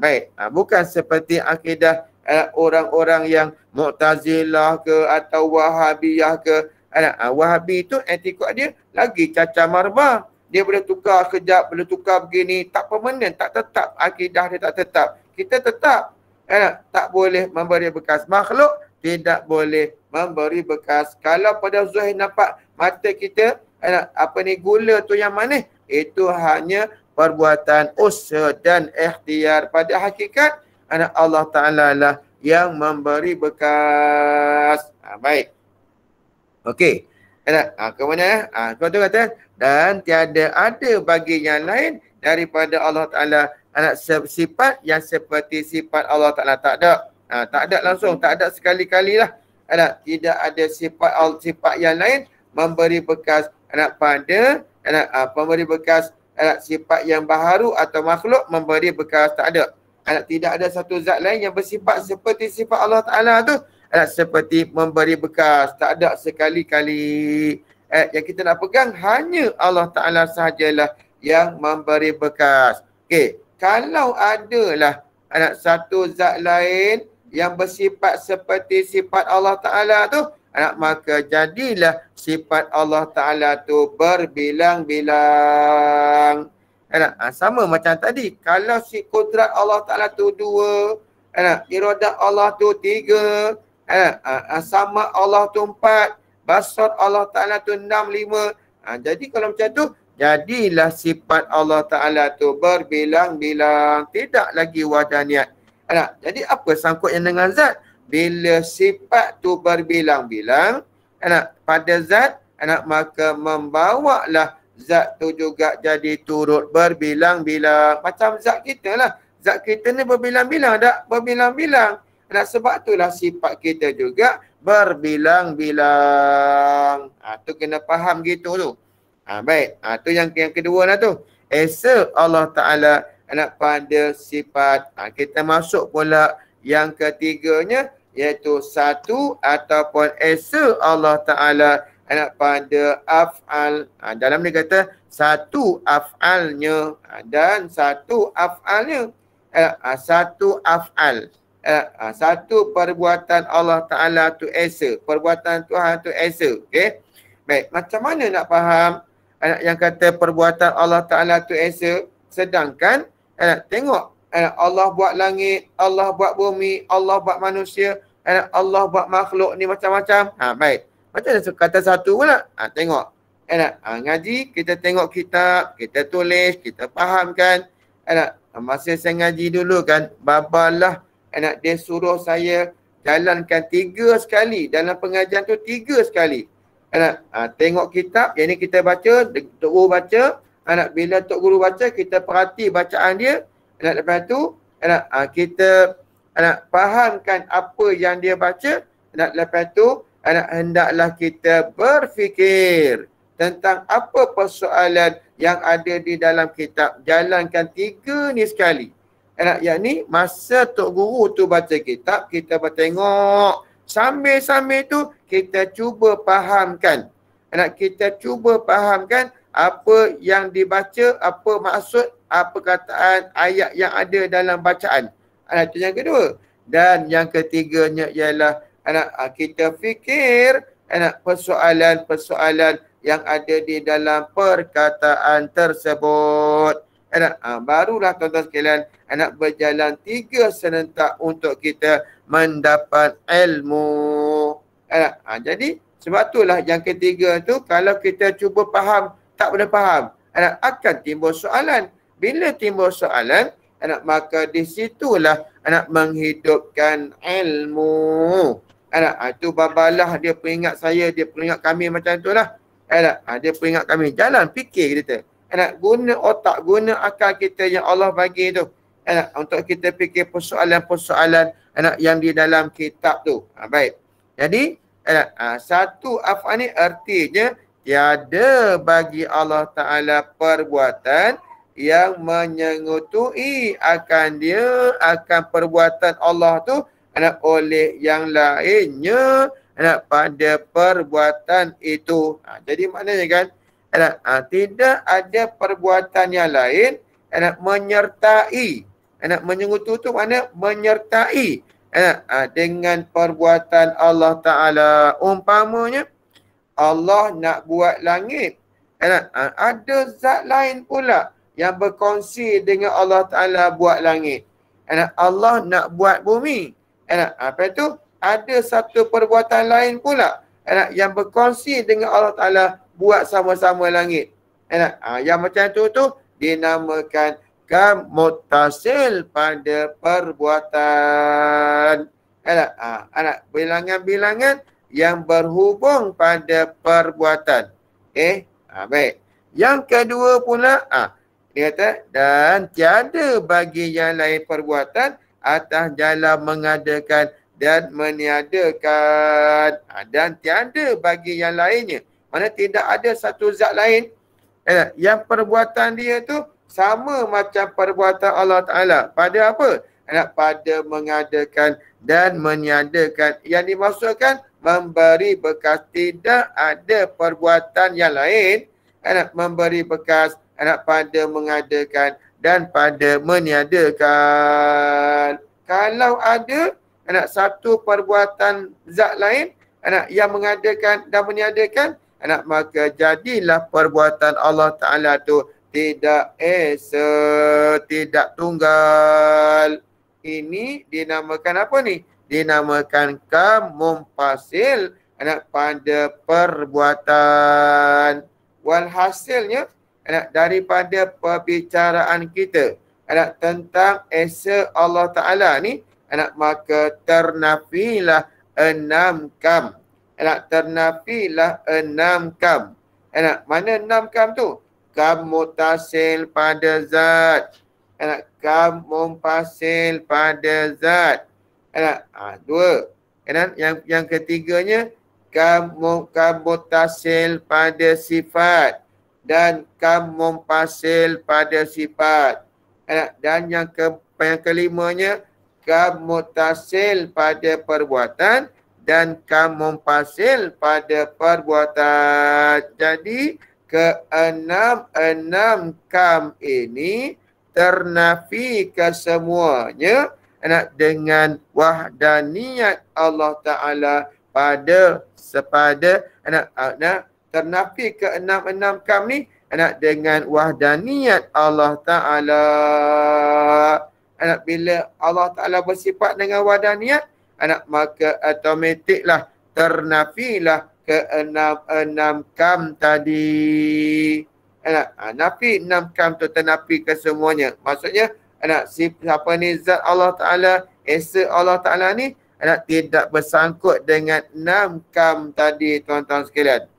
Baik. Bukan seperti akidah orang-orang yang Mu'tazilah ke atau Wahabiyah ke. Wahabi tu etikot dia lagi cacar marbah. Dia boleh tukar kejap, boleh tukar begini. Tak permanen, tak tetap. Akidah dia tak tetap. Kita tetap. Tak boleh memberi bekas. Makhluk tidak boleh memberi bekas. Kalau pada zahir nampak mata kita, gula tu yang manis, itu hanya perbuatan usaha dan ikhtiar. Pada hakikat, Allah Ta'ala lah yang memberi bekas. Baik. Okey. Kemudian kau tu kata, dan tiada ada bagi yang lain daripada Allah Ta'ala sifat yang seperti sifat Allah Ta'ala. Tak ada. Tak ada langsung, tak ada sekali-kali lah. Tidak ada sifat yang lain memberi bekas pada memberi bekas sifat yang baharu atau makhluk memberi bekas. Tak ada. Tidak ada satu zat lain yang bersifat seperti sifat Allah Ta'ala tu seperti memberi bekas. Tak ada sekali-kali. Yang kita nak pegang hanya Allah Ta'ala sahajalah yang memberi bekas. Okey, kalau adalah satu zat lain yang bersifat seperti sifat Allah Ta'ala tu, maka jadilah sifat Allah Ta'ala tu berbilang-bilang. Sama macam tadi, kalau si kudrat Allah Ta'ala tu 2, iradat Allah tu 3, sama Allah tu 4, basar Allah Ta'ala tu 6, 5. Jadi kalau macam tu, jadilah sifat Allah Ta'ala tu berbilang-bilang. Tidak lagi wahdaniat. Anak, jadi apa sangkutnya dengan zat? Bila sifat tu berbilang-bilang, anak, pada zat, anak, maka membawalah zat tu juga jadi turut berbilang-bilang. Macam zat kita lah. Zat kita ni berbilang-bilang tak? Berbilang-bilang. Anak, sebab itulah sifat kita juga berbilang-bilang. Tu kena faham gitu tu. Baik. Tu yang kedua lah tu. Esa Allah Ta'ala anak pada sifat. Kita masuk pula yang ketiganya iaitu satu ataupun esa Allah Ta'ala anak pada af'al. Dalam ni kata satu af'alnya dan satu af'alnya. Satu af'al. Satu perbuatan Allah Ta'ala tu esa. Perbuatan Tuhan tu esa. Okay? Baik, macam mana nak faham yang kata perbuatan Allah Ta'ala tu esa? Sedangkan tengok Allah buat langit, Allah buat bumi, Allah buat manusia, Allah buat makhluk ni macam-macam. Baik. Macam mana kata satu pula? Tengok. Ngaji, kita tengok kitab, kita tulis, kita fahamkan. Masa saya ngaji dulu kan, babalah dia suruh saya jalankan 3 sekali. Dalam pengajian tu 3 sekali. Tengok kitab, yang ni kita baca, Tok Guru baca. Bila Tok Guru baca, kita perhati bacaan dia. Lepas tu, kita fahamkan apa yang dia baca. Lepas tu, hendaklah kita berfikir tentang apa persoalan yang ada di dalam kitab. Jalankan 3 ni sekali. Yang ni, masa Tok Guru tu baca kitab, kita bertengok. Sambil-sambil tu, kita cuba fahamkan. Kita cuba fahamkan apa yang dibaca, apa maksud, apa perkataan ayat yang ada dalam bacaan. Itu yang kedua. Dan yang ketiganya ialah kita fikir persoalan-persoalan yang ada di dalam perkataan tersebut. Barulah tuan-tuan sekalian berjalan 3 serentak untuk kita mendapat ilmu. Jadi sebab itulah yang ketiga tu, kalau kita cuba faham, tak boleh faham, akan timbul soalan. Bila timbul soalan, maka di situlah menghidupkan ilmu. Itu babalah dia peringat saya, dia peringat kami macam itulah. Dia peringat kami. Jalan fikir kita. Guna otak, guna akal kita yang Allah bagi tu. Untuk kita fikir persoalan-persoalan yang di dalam kitab tu. Baik. Jadi, satu af'al ni artinya tiada bagi Allah Ta'ala perbuatan yang menyengutui akan dia, akan perbuatan Allah tu oleh yang lainnya pada perbuatan itu. Jadi maknanya kan, tidak ada perbuatan yang lain menyertai. Menyengutu tu mana? Menyertai dengan perbuatan Allah Ta'ala. Umpamanya, Allah nak buat langit. Ada zat lain pula yang berkongsi dengan Allah Ta'ala buat langit. Allah nak buat bumi. Apa itu? Ada satu perbuatan lain pula yang berkongsi dengan Allah Ta'ala buat sama-sama langit. Yang macam tu dinamakan muttasil pada perbuatan. Bilangan-bilangan yang berhubung pada perbuatan. Baik. Yang kedua pula, dia kata, dan tiada bagi yang lain perbuatan atas jalan mengadakan dan meniadakan. Dan tiada bagi yang lainnya. Mana tidak ada satu zat lain yang perbuatan dia tu sama macam perbuatan Allah Ta'ala. Pada apa? Pada mengadakan dan meniadakan. Yang dimaksudkan memberi bekas. Tidak ada perbuatan yang lain memberi bekas pada mengadakan dan pada meniadakan. Kalau ada satu perbuatan zat lain yang mengadakan dan meniadakan, maka jadilah perbuatan Allah Ta'ala tu tidak esa, tidak tunggal. Ini dinamakan apa ni? Dinamakan mumpasil pada perbuatan. Walhasilnya daripada perbicaraan kita, anak tentang esa Allah Ta'ala ni, anak maka ternafilah 6 kam. Anak ternafilah 6 kam. Anak mana 6 kam tu? Kam mutasil pada zat. Anak kam mumpasil pada zat. Anak 2. Anak yang ketiganya kam mutasil pada sifat dan kam mumpasil pada sifat. Dan yang kelimanya kam mutasil pada perbuatan dan kam mumpasil pada perbuatan. Jadi keenam kam ini ternafi kesemuanya dengan wahdaniyat Allah Ta'ala pada sepada ternafi ke enam kam ni dengan wahdaniyat Allah Ta'ala. Bila Allah Ta'ala bersifat dengan wahdaniyat, maka automatiklah ternafilah ke enam kam tadi. Nafi 6 kam tu ternafi ke semuanya. Maksudnya siapa ni zat Allah Ta'ala, esa Allah Ta'ala ni tidak bersangkut dengan 6 kam tadi, tuan-tuan sekalian.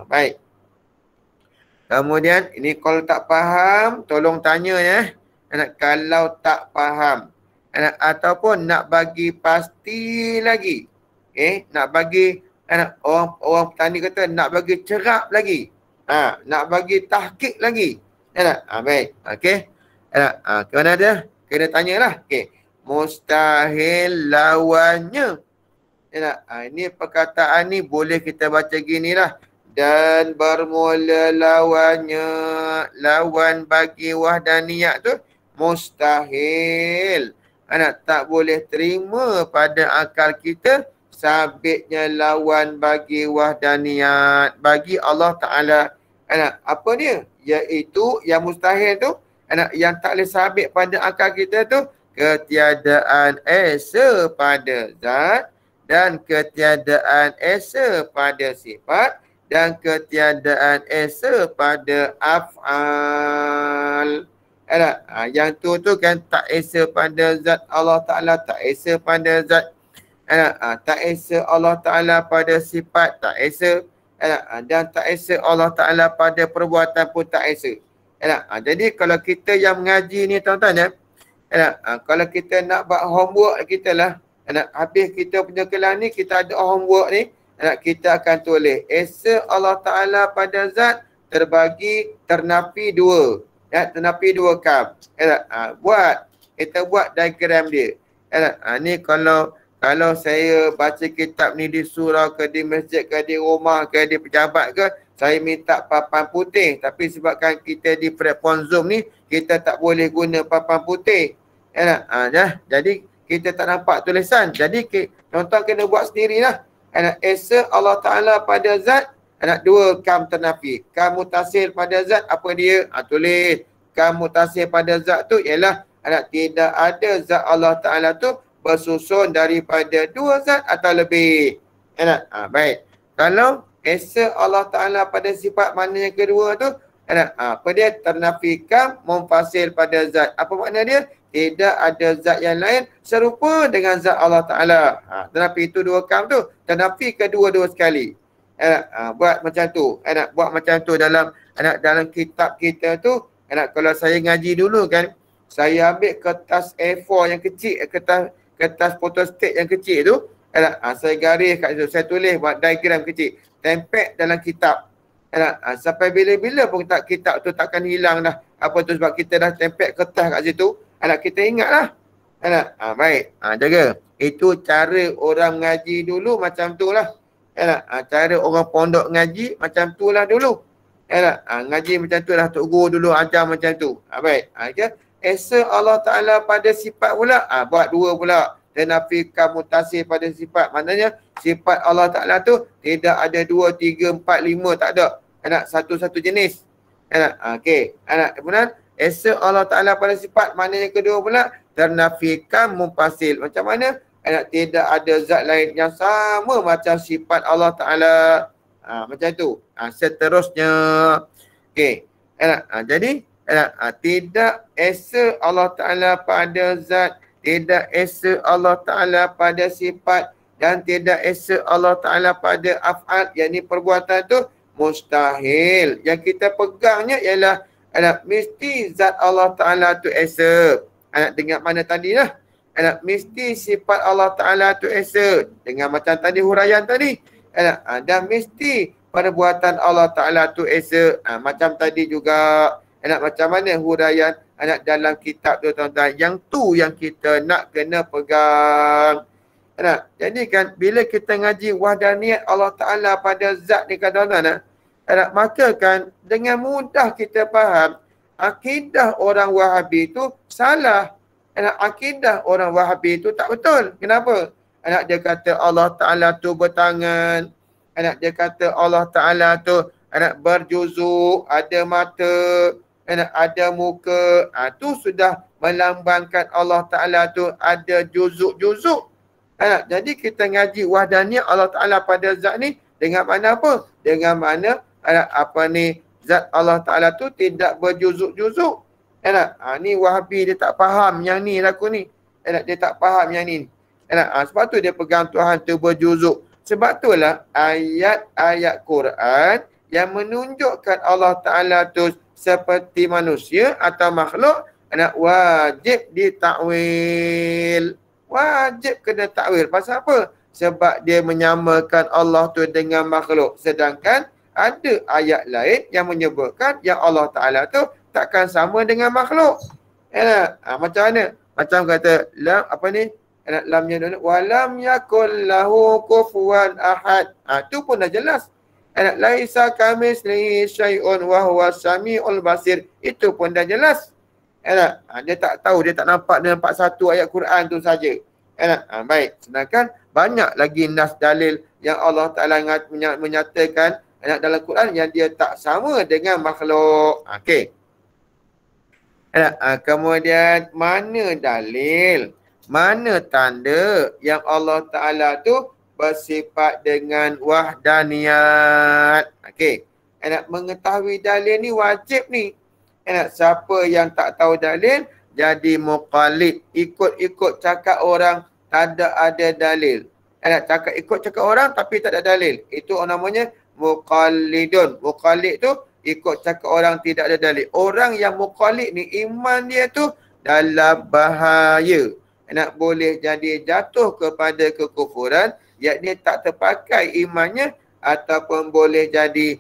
Baik. Kemudian ini kalau tak faham, tolong tanya ya. Kalau tak faham ataupun nak bagi pasti lagi, nak bagi orang petani kata nak bagi cerap lagi, nak bagi tahqiq lagi. Baik. Okey. Kena dia? Kena tanyalah. Okey. Mustahil lawannya. Ini perkataan ni boleh kita baca gini lah. Dan bermula lawannya, lawan bagi wahdaniyat tu mustahil. Tak boleh terima pada akal kita sabitnya lawan bagi wahdaniyat, bagi Allah Ta'ala. Apa dia? Iaitu yang mustahil tu, yang tak boleh sabit pada akal kita tu, ketiadaan esa pada zat dan ketiadaan esa pada sifat dan ketiadaan esa pada af'al. Yang tu kan tak esa pada zat Allah Ta'ala, tak esa pada zat, tak esa Allah Ta'ala pada sifat, tak esa, dan tak esa Allah Ta'ala pada perbuatan pun tak esa. Jadi kalau kita yang mengaji ni tuan-tuan ya, kalau kita nak buat homework kita lah, habis kita punya kelas ni kita ada homework ni, kita akan tulis esa Allah Ta'ala pada zat terbagi ternafi 2. Ternafi 2 kam. Kita buat diagram dia. Ni kalau saya baca kitab ni di surau ke, di masjid ke, di rumah ke, di pejabat ke, saya minta papan putih. Tapi sebabkan kita di platform Zoom ni, kita tak boleh guna papan putih. Jadi kita tak nampak tulisan. Jadi tuan-tuan kena buat sendirilah. Esa Allah Ta'ala pada zat, 2 kam ternafi. Kam mutasil pada zat, apa dia? Tulis. Kam mutasil pada zat tu ialah tidak ada zat Allah Ta'ala tu bersusun daripada 2 zat atau lebih. Baik. Kalau esa Allah Ta'ala pada sifat mana yang kedua tu, apa dia? Ternafi kam mumpasil pada zat. Apa makna dia? Tidak ada zat yang lain serupa dengan zat Allah Ta'ala. Ternafi itu 2 kam tu, ternafi kedua-dua sekali. Buat macam tu. Buat macam tu dalam kitab kita tu. Kalau saya ngaji dulu kan, saya ambil kertas A4 yang kecil, kertas photostat yang kecil tu, saya garis kat situ, saya tulis buat diagram kecil, tempel dalam kitab. Sampai bila-bila pun kitab tu takkan hilang dah. Apa tu sebab kita dah tempel kertas kat situ. Kita ingatlah. Baik. Jaga. Itu cara orang ngaji dulu macam tu lah. Cara orang pondok ngaji macam tu lah dulu. Ngaji macam tu lah. Tok Guru dulu ajar macam tu. Baik. Esa Allah Ta'ala pada sifat pula. Buat 2 pula. Ternafi kam mutasil pada sifat. Maknanya sifat Allah Ta'ala tu tidak ada 2, 3, 4, 5. Tak ada. Satu-satu jenis. Okey. Kemudian esa Allah Ta'ala pada sifat, mana yang kedua pula? Ternafi kam mumpasil. Macam mana? Tidak ada zat lain yang sama macam sifat Allah Ta'ala. Macam tu. Seterusnya. Okey. Jadi Tidak esa Allah Ta'ala pada zat, tidak esa Allah Ta'ala pada sifat, dan tidak esa Allah Ta'ala pada af'al, yakni perbuatan tu mustahil. Yang kita pegangnya ialah mesti zat Allah Ta'ala tu esa. Dengar mana tadi lah. Mesti sifat Allah Ta'ala tu esa. Dengan macam tadi huraian tadi. Dan mesti perbuatan Allah Ta'ala tu esa. Macam tadi juga. Macam mana huraian dalam kitab tu tuan-tuan. Yang tu yang kita nak kena pegang. Jadi kan bila kita ngaji wahdaniyat Allah Ta'ala pada zat ni kan tuan-tuan. Maka kan dengan mudah kita faham akidah orang Wahabi tu salah. Akidah orang Wahabi tu tak betul. Kenapa? Dia kata Allah Ta'ala tu bertangan. Dia kata Allah Ta'ala tu berjuzuk, ada mata, ada muka. Tu sudah melambangkan Allah Ta'ala tu ada juzuk-juzuk. Jadi kita ngaji wahdaniyat Allah Ta'ala pada zat ni dengan mana apa? Dengan mana zat Allah Ta'ala tu tidak berjuzuk-juzuk. Ni Wahabi dia tak faham yang ni laku ni. Dia tak faham yang ni. Sebab tu dia pegang Tuhan tu berjuzuk. Sebab itulah ayat-ayat Quran yang menunjukkan Allah Ta'ala tu seperti manusia atau makhluk wajib ditakwil. Wajib kena takwil. Pasal apa? Sebab dia menyamakan Allah tu dengan makhluk. Sedangkan ada ayat lain yang menyebutkan yang Allah Ta'ala tu takkan sama dengan makhluk. Macam mana? Macam kata lamnya walam yakul lahu kufuwan ahad. Tu pun dah jelas. Laisa kamitslihi syai'un wa huwas samiul basir. Itu pun dah jelas. Dia tak tahu, dia tak nampak, dia nampak satu ayat Quran tu saja. Baik, sedangkan banyak lagi nas dalil yang Allah Ta'ala menyatakan dalam Quran yang dia tak sama dengan makhluk. Okey. Kemudian mana dalil, mana tanda yang Allah Ta'ala tu bersifat dengan wahdaniyat. Okey. Mengetahui dalil ni wajib ni. Siapa yang tak tahu dalil jadi muqallid, ikut-ikut cakap orang, tak ada dalil. Ikut cakap orang tapi tak ada dalil. Itu namanya muqallidun. Muqallid tu ikut cakap orang, tidak ada dalil. Orang yang muqallid ni iman dia tu dalam bahaya. Boleh jadi jatuh kepada kekufuran, yakni tak terpakai imannya, ataupun boleh jadi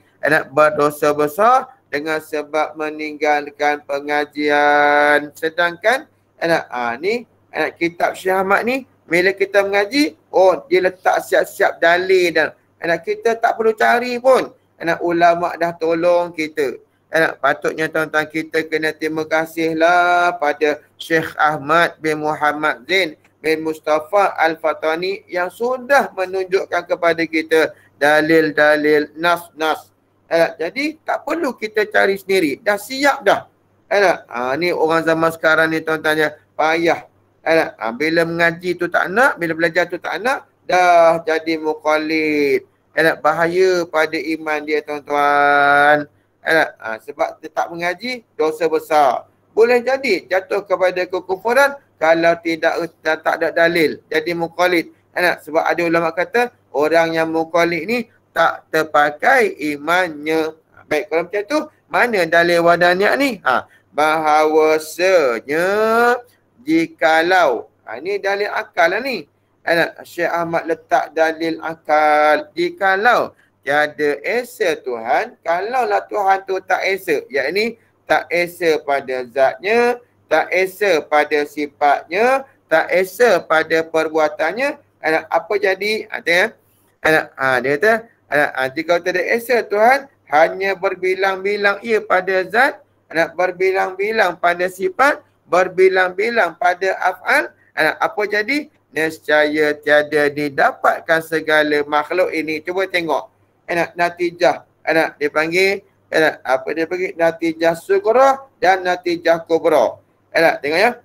berdosa besar dengan sebab meninggalkan pengajian. Sedangkan ni kitab Syekh Ahmad ni bila kita mengaji, dia letak siap-siap dalil dan kita tak perlu cari pun. Ulama dah tolong kita. Patutnya tuan-tuan kita kena terima kasihlah pada Syekh Ahmad bin Muhammad Zain bin Mustafa Al-Fatani yang sudah menunjukkan kepada kita dalil-dalil nas-nas. Jadi tak perlu kita cari sendiri. Dah siap dah. Ni orang zaman sekarang ni tuan-tuan payah. Bila mengaji tu tak nak, bila belajar tu tak nak, dah jadi muqallid. Bahaya pada iman dia tuan-tuan. Sebab dia tak mengaji, dosa besar. Boleh jadi jatuh kepada kekufuran kalau tak ada dalil. Jadi muqallid. Sebab ada ulama kata orang yang muqallid ni tak terpakai imannya. Baik, kalau macam tu, mana dalil wahdaniyat ni? Bahawasanya jikalau, ini dalil akal lah ni. Syekh Ahmad letak dalil akal. Jikalau tiada esa Tuhan, kalaulah Tuhan tu tak esa, yakni tak esa pada zatnya, tak esa pada sifatnya, tak esa pada perbuatannya, apa jadi? Dia kata, jika tidak esa Tuhan, hanya berbilang-bilang ia pada zat, berbilang-bilang pada sifat, berbilang-bilang pada af'al, apa jadi? Nescaya tiada didapatkan segala makhluk ini. Cuba tengok. Natijah. Dia panggil, dia panggil natijah sughra dan natijah kubra. Tengok ya.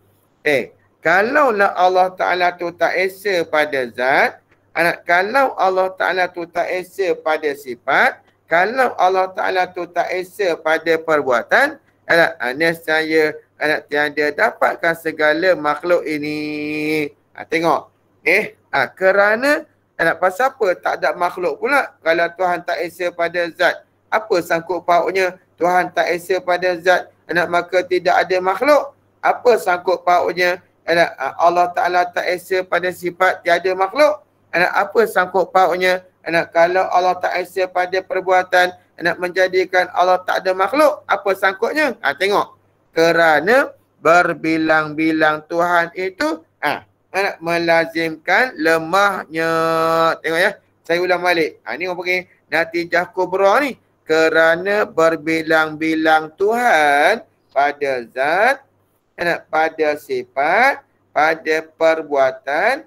Kalaulah Allah Ta'ala tu tak esa pada zat, kalau Allah Ta'ala tu tak esa pada sifat, kalau Allah Ta'ala tu tak esa pada perbuatan, Nescaya tiada dapatkan segala makhluk ini. Tengok. Kerana pasal apa tak ada makhluk pula kalau Tuhan tak esa pada zat? Apa sangkut pautnya Tuhan tak esa pada zat, maka tidak ada makhluk? Apa sangkut pautnya Allah Ta'ala tak esa pada sifat tiada makhluk? Apa sangkut pautnya kalau Allah tak esa pada perbuatan menjadikan Allah tak ada makhluk? Apa sangkutnya? Tengok. Kerana berbilang-bilang Tuhan itu melazimkan lemahnya. Tengok ya. Saya ulang balik. Ni orang panggil natijah kubra ni. Kerana berbilang-bilang Tuhan pada zat, pada sifat, pada perbuatan,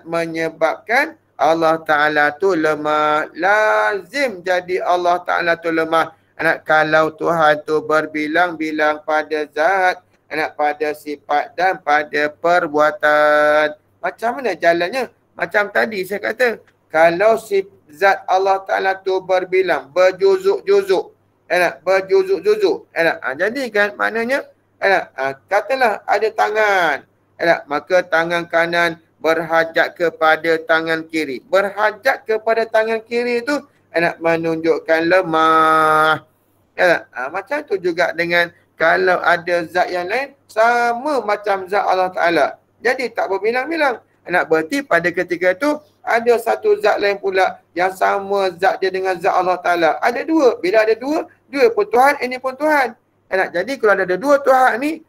menyebabkan Allah Ta'ala tu lemah. Lazim jadi Allah Ta'ala tu lemah. Kalau Tuhan tu berbilang-bilang pada zat, pada sifat dan pada perbuatan. Macam mana jalannya? Macam tadi saya kata, kalau zat Allah Ta'ala tu berbilang, berjuzuk-juzuk, berjuzuk-juzuk. Jadi kan maknanya, katalah ada tangan, maka tangan kanan berhajat kepada tangan kiri. Berhajat kepada tangan kiri itu menunjukkan lemah. Macam tu juga dengan kalau ada zat yang lain sama macam zat Allah Ta'ala. Jadi tak berbilang-bilang. Berarti pada ketika itu ada satu zat lain pula yang sama zat dia dengan zat Allah Ta'ala. Ada dua. Bila ada dua pun Tuhan, ini pun Tuhan. Jadi kalau ada dua Tuhan ni,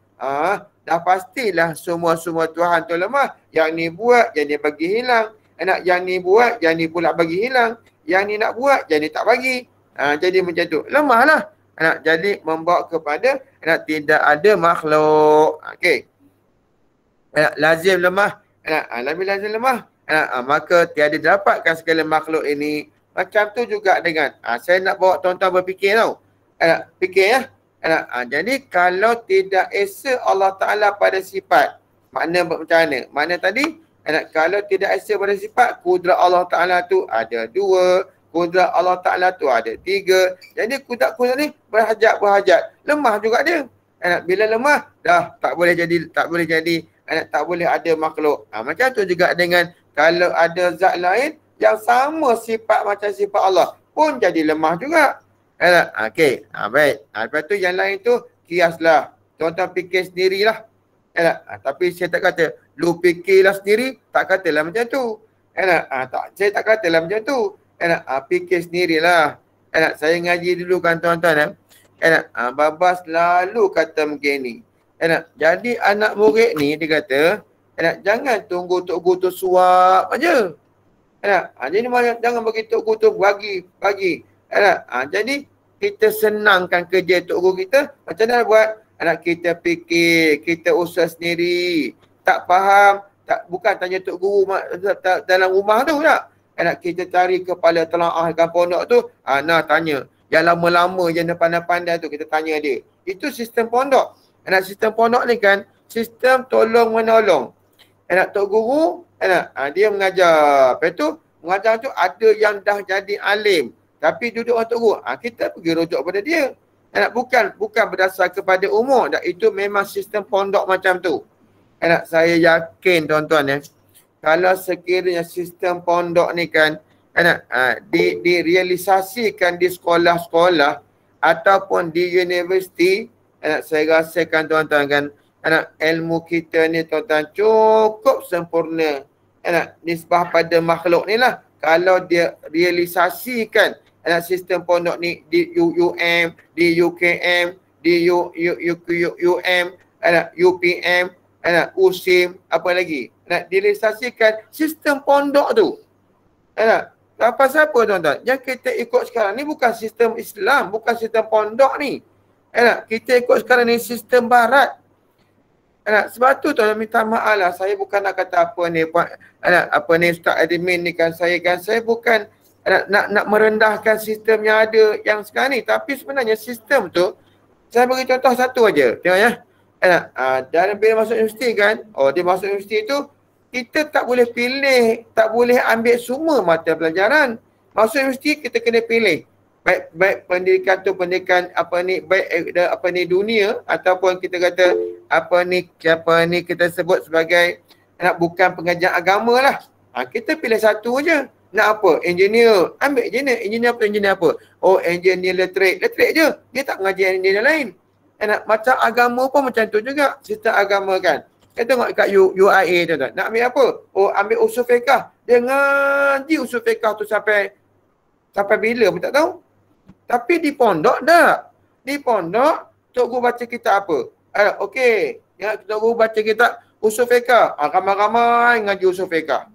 dah pastilah semua Tuhan tu lemah. Yang ni buat, yang ni bagi hilang. Yang ni buat, yang ni pula bagi hilang. Yang ni nak buat, yang ni tak bagi. Jadi macam tu. Lemah lah. Jadi membawa kepada tidak ada makhluk. Okey. Lazim lemah. Lazim lemah. Maka tiada dapatkan segala makhluk ini. Macam tu juga dengan saya nak bawa tuan-tuan berfikir tau. Fikir ya. Jadi kalau tidak esa Allah Ta'ala pada sifat, makna macam mana? Makna tadi, kalau tidak esa pada sifat, kudrat Allah Ta'ala tu ada dua, kudrat Allah Ta'ala tu ada tiga. Jadi kudrat ni berhajat. Lemah juga dia. Bila lemah, dah tak boleh jadi, tak boleh ada makhluk. Macam tu juga dengan kalau ada zat lain yang sama sifat macam sifat Allah, pun jadi lemah juga. Okey, baik. Lepas tu yang lain tu kiaslah. Tuan-tuan fikir sendirilah. Tapi saya tak kata lu fikirlah sendiri, tak katalah macam tu. Saya tak katalah macam tu. Fikir sendirilah. Saya ngaji dulu kan tuan-tuan. Baba selalu kata begini. Jadi anak murid ni dia kata, jangan tunggu Tok Guru tu suap aja. Jadi jangan bagi Tok Guru tu bagi. Jadi kita senangkan kerja Tok Guru kita. Macam mana buat? Kita fikir, kita usaha sendiri. Tak faham, bukan tanya Tok Guru dalam rumah tu tak. Kita cari kepala telaahkan pondok tu, tanya. Yang lama-lama je pandai-pandai tu kita tanya dia. Itu sistem pondok. Sistem pondok ni kan sistem tolong menolong. Tok Guru dia mengajar. Lepas tu mengajar tu ada yang dah jadi alim. Tapi duduk orang Tok Guru, kita pergi rujuk pada dia. Bukan berdasar kepada umur. Itu memang sistem pondok macam tu. Saya yakin tuan-tuan kalau sekiranya sistem pondok ni kan direalisasikan di sekolah-sekolah ataupun di universiti, saya rasakan tuan-tuan kan ilmu kita ni tuan-tuan cukup sempurna. Nisbah pada makhluk ni lah. Kalau dia realisasikan sistem pondok ni di UUM, di UKM, di UM, UPM, USIM, apa lagi. Direalisasikan sistem pondok tu. Apa siapa tuan-tuan? Yang kita ikut sekarang ni bukan sistem Islam, bukan sistem pondok ni. Kita ikut sekarang ni sistem barat. Sebab tu tuan-tuan minta maaf lah. Saya bukan nak kata apa ni Ustaz admin ni kan saya bukan nak merendahkan sistem yang ada yang sekarang ni. Tapi sebenarnya sistem tu, saya bagi contoh satu aja. Tengok ya. Dalam bila masuk universiti kan, dia masuk universiti tu, kita tak boleh pilih, tak boleh ambil semua mata pelajaran. Masuk universiti kita kena pilih. baik pendidikan tu pendidikan baik dunia ataupun kita kata kita sebut sebagai bukan pengajian agama lah. Kita pilih satu je. Nak apa? Engineer. Ambil engineer. Engineer apa? Oh, engineer literate je. Dia tak mengaji engineer lain. Macam agama pun macam tu juga. Sistem agama kan. Kita tengok kat UIA tu. Nak ambil apa? Oh, ambil usul fiqah. Dia ngaji usul fiqah tu sampai bila pun tak tahu. Tapi di pondok tak. Di pondok, Tok Guru baca kitab apa? Okey. Ya, Tok Guru baca kitab usul fiqah. Ramai-ramai ngaji usul fiqah.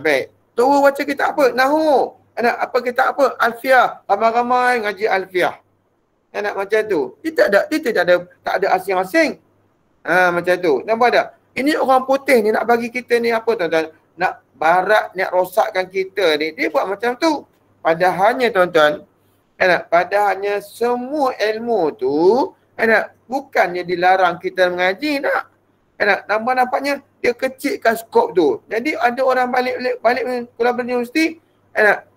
Baik. Tok Guru baca kitab apa? Nahu. Apa kitab apa? Alfiah. Ramai-ramai ngaji alfiah. Macam tu. Dia tak ada asing-asing. Macam tu. Nampak tak? Ini orang putih ni nak bagi kita ni apa tuan-tuan? Nak barat, nak rosakkan kita ni. Dia buat macam tu. Padahalnya tuan-tuan, padahalnya semua ilmu tu bukannya dilarang kita mengaji tak. Nampaknya dia kecilkan skop tu. Jadi ada orang balik keluar dari universiti,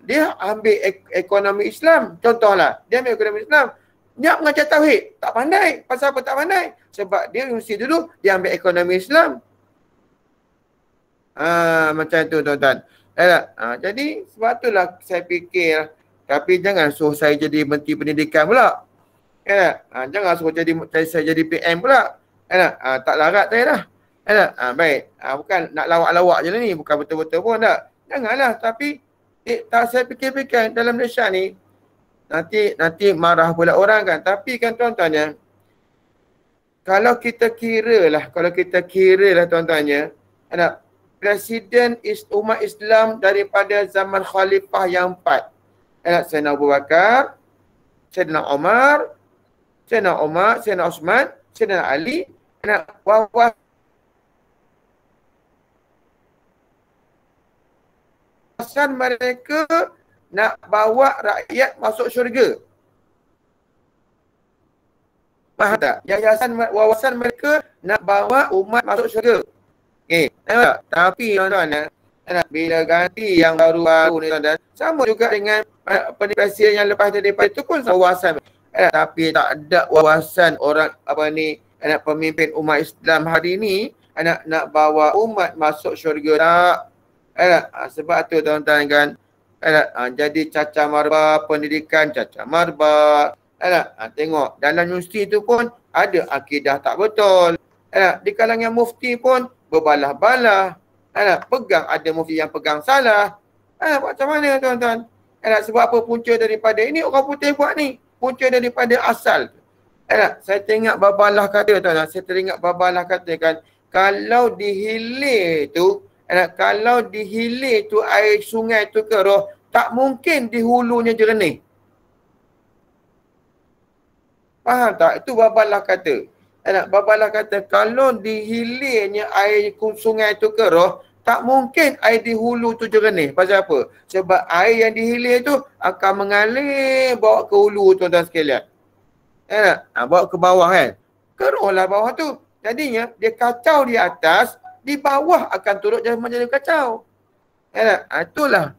dia ambil ekonomi Islam. Contohlah, dia ambil ekonomi Islam. Dia mengajar tauhid, tak pandai. Pasal apa tak pandai? Sebab dia universiti dulu, dia ambil ekonomi Islam. Macam tu tuan-tuan. Jadi sebab itulah saya fikir, tapi jangan suruh saya jadi Menteri Pendidikan pula. Jangan suruh saya jadi PM pula. Tak larat saya dah. Baik. Bukan nak lawak-lawak je lah ni. Bukan betul-betul pun tak. Janganlah. Tapi tak saya fikir-fikir dalam Malaysia ni. Nanti marah pula orang kan. Tapi kan tuan-tuannya, kalau kita kira lah tuan-tuannya, Presiden umat Islam daripada zaman Khalifah yang 4. Sayyidina Abu Bakar, Sayyidina Umar, Sayyidina Osman, Sayyidina Ali. Wawasan mereka nak bawa rakyat masuk syurga. Faham tak? Wawasan mereka nak bawa umat masuk syurga. Tapi tuan-tuan, bila ganti yang baru-baru ni tuan-tuan, sama juga dengan presiden yang lepas daripada itu pun wawasan. Tapi tak ada wawasan orang pemimpin umat Islam hari ni nak bawa umat masuk syurga tak. Sebab tu tuan-tuan kan, jadi cacar marba pendidikan, cacar marba. Tengok dalam universiti tu pun ada akidah tak betul. Di kalangan mufti pun berbalah-balah. Pegang, ada mufti yang pegang salah. Macam mana tuan-tuan? Sebab apa punca daripada ini orang putih buat ni? Punca daripada asal. Saya teringat Babalah kata tuan-tuan. Saya teringat Babalah katakan, kalau dihilir tu air sungai tu keruh, tak mungkin di hulunya jernih. Faham tak? Itu Babalah kata. Babalah kata, kalau dihilirnya air sungai tu keruh, tak mungkin air di hulu tu jernih. Pasal apa? Sebab air yang dihilir tu akan mengalir bawa ke hulu tuan-tuan sekalian. Bawa ke bawah kan. Keruhlah bawah tu. Jadinya dia kacau di atas, di bawah akan turut menjadi kacau. Itulah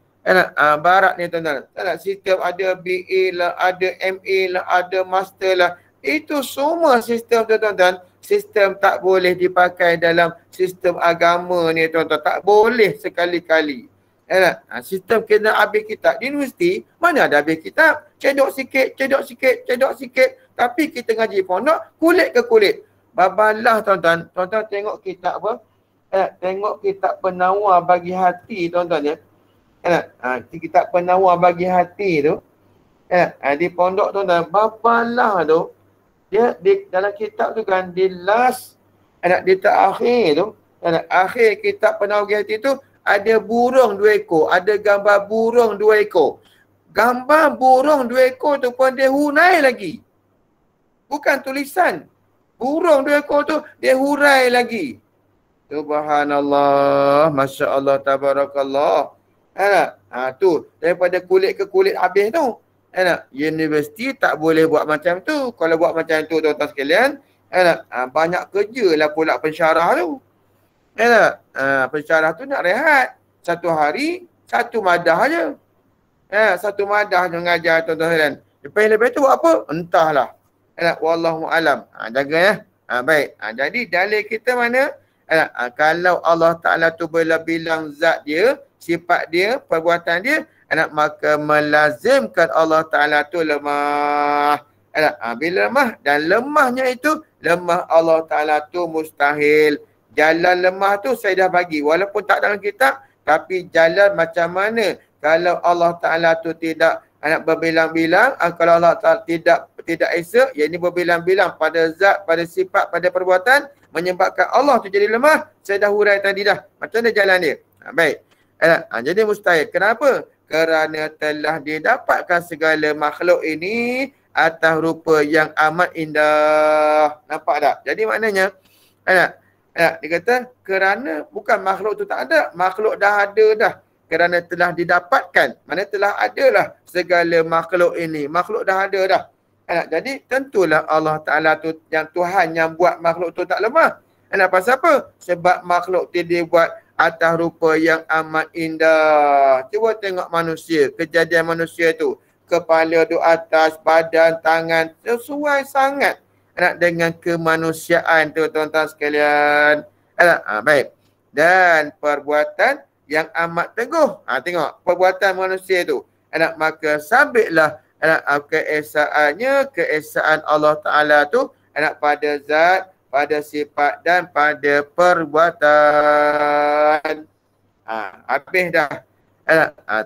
barat ni tuan-tuan. Sistem ada BA lah, ada MA lah, ada master lah. Itu semua sistem tuan-tuan. Sistem tak boleh dipakai dalam sistem agama ni tuan-tuan. Tak boleh sekali-kali. Sistem kena habis kitab. Di universiti, mana ada habis kitab? Cedok sikit. Tapi kita ngaji pondok, kulit ke kulit. Babalah tuan-tuan. Tuan-tuan tengok kitab apa? Tengok kitab penawar bagi hati tuan-tuan ya. Kitab penawar bagi hati tu. Di pondok tuan-tuan. Babalah tu. Dia dalam kitab tu kan, di last, di terakhir tu, akhir kitab penawar bagi hati tu, ada burung 2 ekor. Ada gambar burung 2 ekor. Gambar burung 2 ekor tu pun dia hurai lagi. Bukan tulisan. Burung 2 ekor tu dia hurai lagi. Subhanallah. Masya Allah. Tabarakallah. Tu. Daripada kulit ke kulit habis tu. Universiti tak boleh buat macam tu. Kalau buat macam tu tuan-tuan sekalian, banyak kerja lah pula pensyarah tu. Pensyarah tu nak rehat. 1 hari, 1 madah je. Satu madah je mengajar tuan-tuan sekalian. Lepas tu buat apa? Entahlah. Wallahu alam. Jaga ya. Baik. Jadi dalil kita mana? Kalau Allah Ta'ala tu bilang zat dia, sifat dia, perbuatan dia, maka melazimkan Allah Ta'ala tu lemah. Bila lemah, dan lemahnya itu, lemah Allah Ta'ala tu mustahil. Jalan lemah tu saya dah bagi. Walaupun tak dalam kitab, tapi jalan macam mana kalau Allah Ta'ala tu tidak berbilang-bilang, kalau Allah Ta'ala tidak esa, yang ini berbilang-bilang pada zat, pada sifat, pada perbuatan, menyebabkan Allah tu jadi lemah, saya dah hurai tadi dah. Macam mana jalan dia? Baik. Jadi mustahil. Kenapa? Kerana telah didapatkan segala makhluk ini atas rupa yang amat indah. Nampak tak? Jadi maknanya, dia kata kerana bukan makhluk tu tak ada, makhluk dah ada dah. Kerana telah didapatkan, mana telah adalah segala makhluk ini. Makhluk dah ada dah. Jadi tentulah Allah Ta'ala tu, yang Tuhan yang buat makhluk tu tak lemah. Pasal apa? Sebab makhluk tu dia buat atas rupa yang amat indah. Cuba tengok manusia, kejadian manusia tu. Kepala tu atas, badan, tangan, sesuai sangat dengan kemanusiaan tu tuan-tuan sekalian. Baik. Dan perbuatan yang amat teguh. Tengok perbuatan manusia tu. Maka sabitlah keesaan Allah Ta'ala tu pada zat, pada sifat dan pada perbuatan. Habis dah.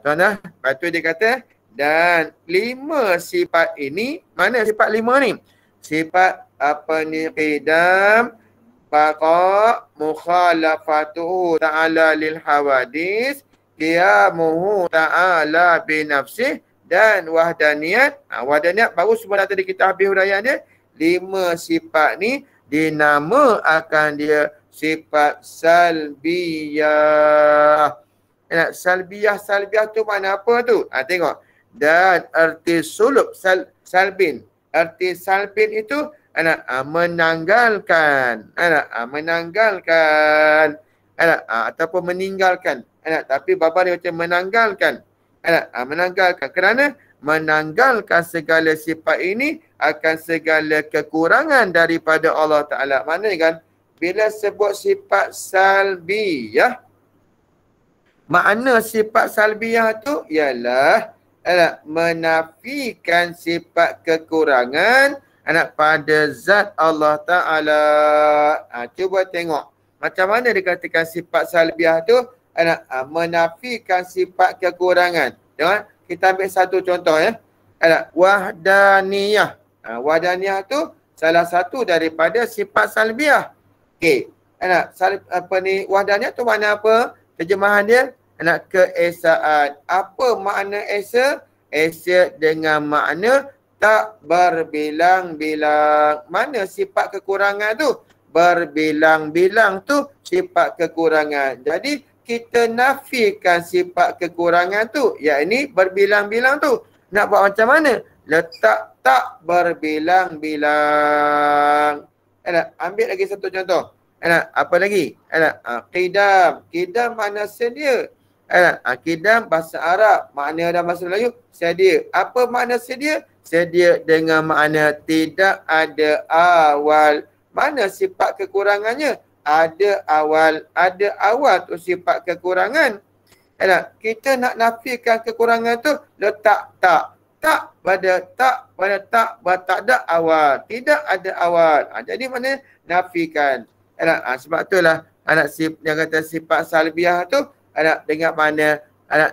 Tuan-tuan, lepas tu dia kata, dan 5 sifat ini, mana sifat 5 ni? Sifat apa ni? Qidam, baqa, mukhalafatuhu ta'ala lil hawadis, qiyamuhu ta'ala binafsih, dan wahdaniyat. Wahdaniyat baru semua tadi kita habis huraian dia. 5 sifat ni dinama akan dia sifat salbiyah. Salbiyah tu mana apa tu? Tengok. Dan erti sulub salbin. Erti salbin itu menanggalkan. Menanggalkan. Ataupun meninggalkan. Tapi bapa dia macam menanggalkan. Menanggalkan. Kerana menanggalkan segala sifat ini akan segala kekurangan daripada Allah Ta'ala. Mana kan? Bila sebut sifat salbiyah, makna sifat salbiyah tu ialah menafikan sifat kekurangan pada zat Allah Ta'ala. Cuba tengok. Macam mana dikatakan sifat salbiyah tu? Menafikan sifat kekurangan. Tengok. Kita ambil satu contoh ya. Wahdaniyah. Wahdaniyah tu salah satu daripada sifat salbiyah. Okey. Wahdaniyah tu makna apa? Terjemahan dia keesaan. Apa makna esa? Esa dengan makna tak berbilang-bilang. Mana sifat kekurangan tu? Berbilang-bilang tu sifat kekurangan. Jadi kita nafikan sifat kekurangan tu, yakni berbilang-bilang tu. Nak buat macam mana? Letak tak berbilang-bilang. Ambil lagi satu contoh. Apa lagi? Qidam. Qidam makna sedia. Qidam bahasa Arab, makna dalam bahasa Melayu sedia. Apa makna sedia? Sedia dengan makna tidak ada awal. Mana sifat kekurangannya? Ada awal tu sifat kekurangan. Kita nak nafikan kekurangan tu, letak tak pada tak ada awal, tidak ada awal. Jadi mana nafikan. Sebab itulah yang kata sifat salbiyah tu dengan mana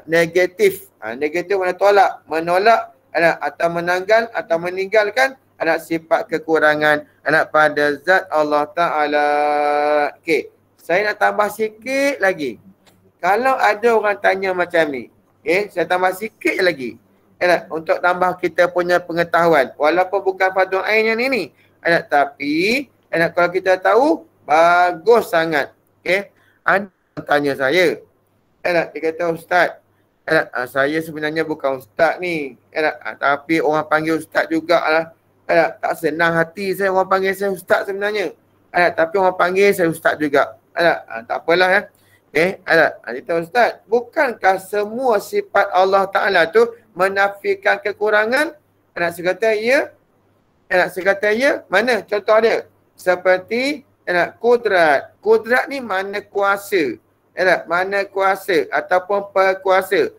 negatif. Negatif mana tolak, menolak atau menanggal atau meninggalkan sifat kekurangan pada zat Allah Ta'ala. Okey, saya nak tambah sikit lagi. Kalau ada orang tanya macam ni, saya tambah sikit lagi. Untuk tambah kita punya pengetahuan. Walaupun bukan fardu ain yang ini. Tapi kalau kita tahu, bagus sangat. Okey, ada yang tanya saya. Dia kata, Ustaz, saya sebenarnya bukan ustaz ni. Tapi orang panggil ustaz jugalah. Tak senang hati saya orang panggil saya ustaz sebenarnya. Tapi orang panggil saya ustaz juga. Tak apalah ya. Kita Ustaz, bukankah semua sifat Allah Ta'ala tu menafikan kekurangan? Saya kata ya. Saya kata ya. Mana contoh dia? Seperti kudrat. Kudrat ni mana kuasa. Mana kuasa ataupun perkuasa.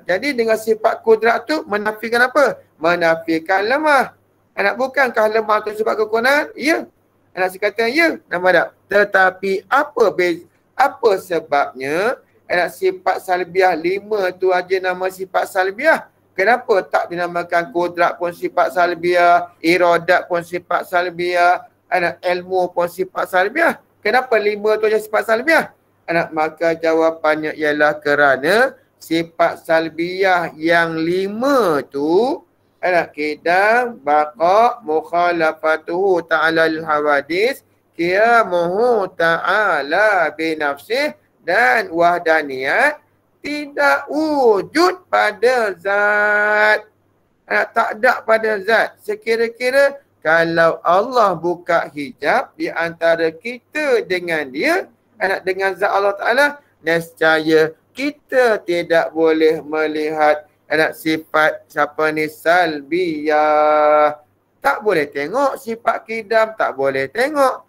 Jadi dengan sifat kudrat tu menafikan apa? Menafikan lemah. Bukankah lemah tu sifat kekurangan? Ya. Saya kata ya. Nampak tak? Tetapi apa sebabnya sifat salbiah 5 tu aja nama sifat salbiah? Kenapa tak dinamakan kudrat pun sifat salbiah, iradat pun sifat salbiah, ilmu pun sifat salbiah? Kenapa 5 tu aja sifat salbiah? Maka jawapannya ialah kerana sifat salbiah yang 5 tu kidam, baqa, mukhalafatuhu ta'ala al-hawadis, qiyamuhu ta'ala binafsih, dan wahdaniyat tidak wujud pada zat. Tak ada pada zat. Sekira-kira kalau Allah buka hijab di antara kita dengan dia, dengan zat Allah Ta'ala, nescaya kita tidak boleh melihat sifat salbiyah. Tak boleh tengok sifat kidam, tak boleh tengok.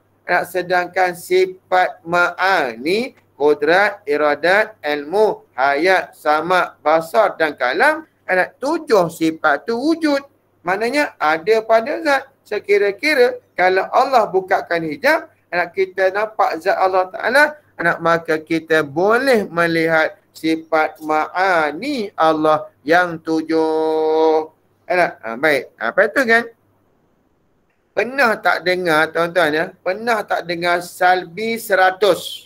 Sedangkan sifat ma'ani, kudrat, iradat, ilmu, hayat, sama, basar dan kalam, 7 sifat tu wujud. Maknanya ada pada zat. Sekira-kira kalau Allah bukakan hijab, kita nampak zat Allah Ta'ala, maka kita boleh melihat sifat ma'ani Allah yang 7. Baik. Apa itu kan? Pernah tak dengar tuan-tuan ya? Pernah tak dengar salbi 100?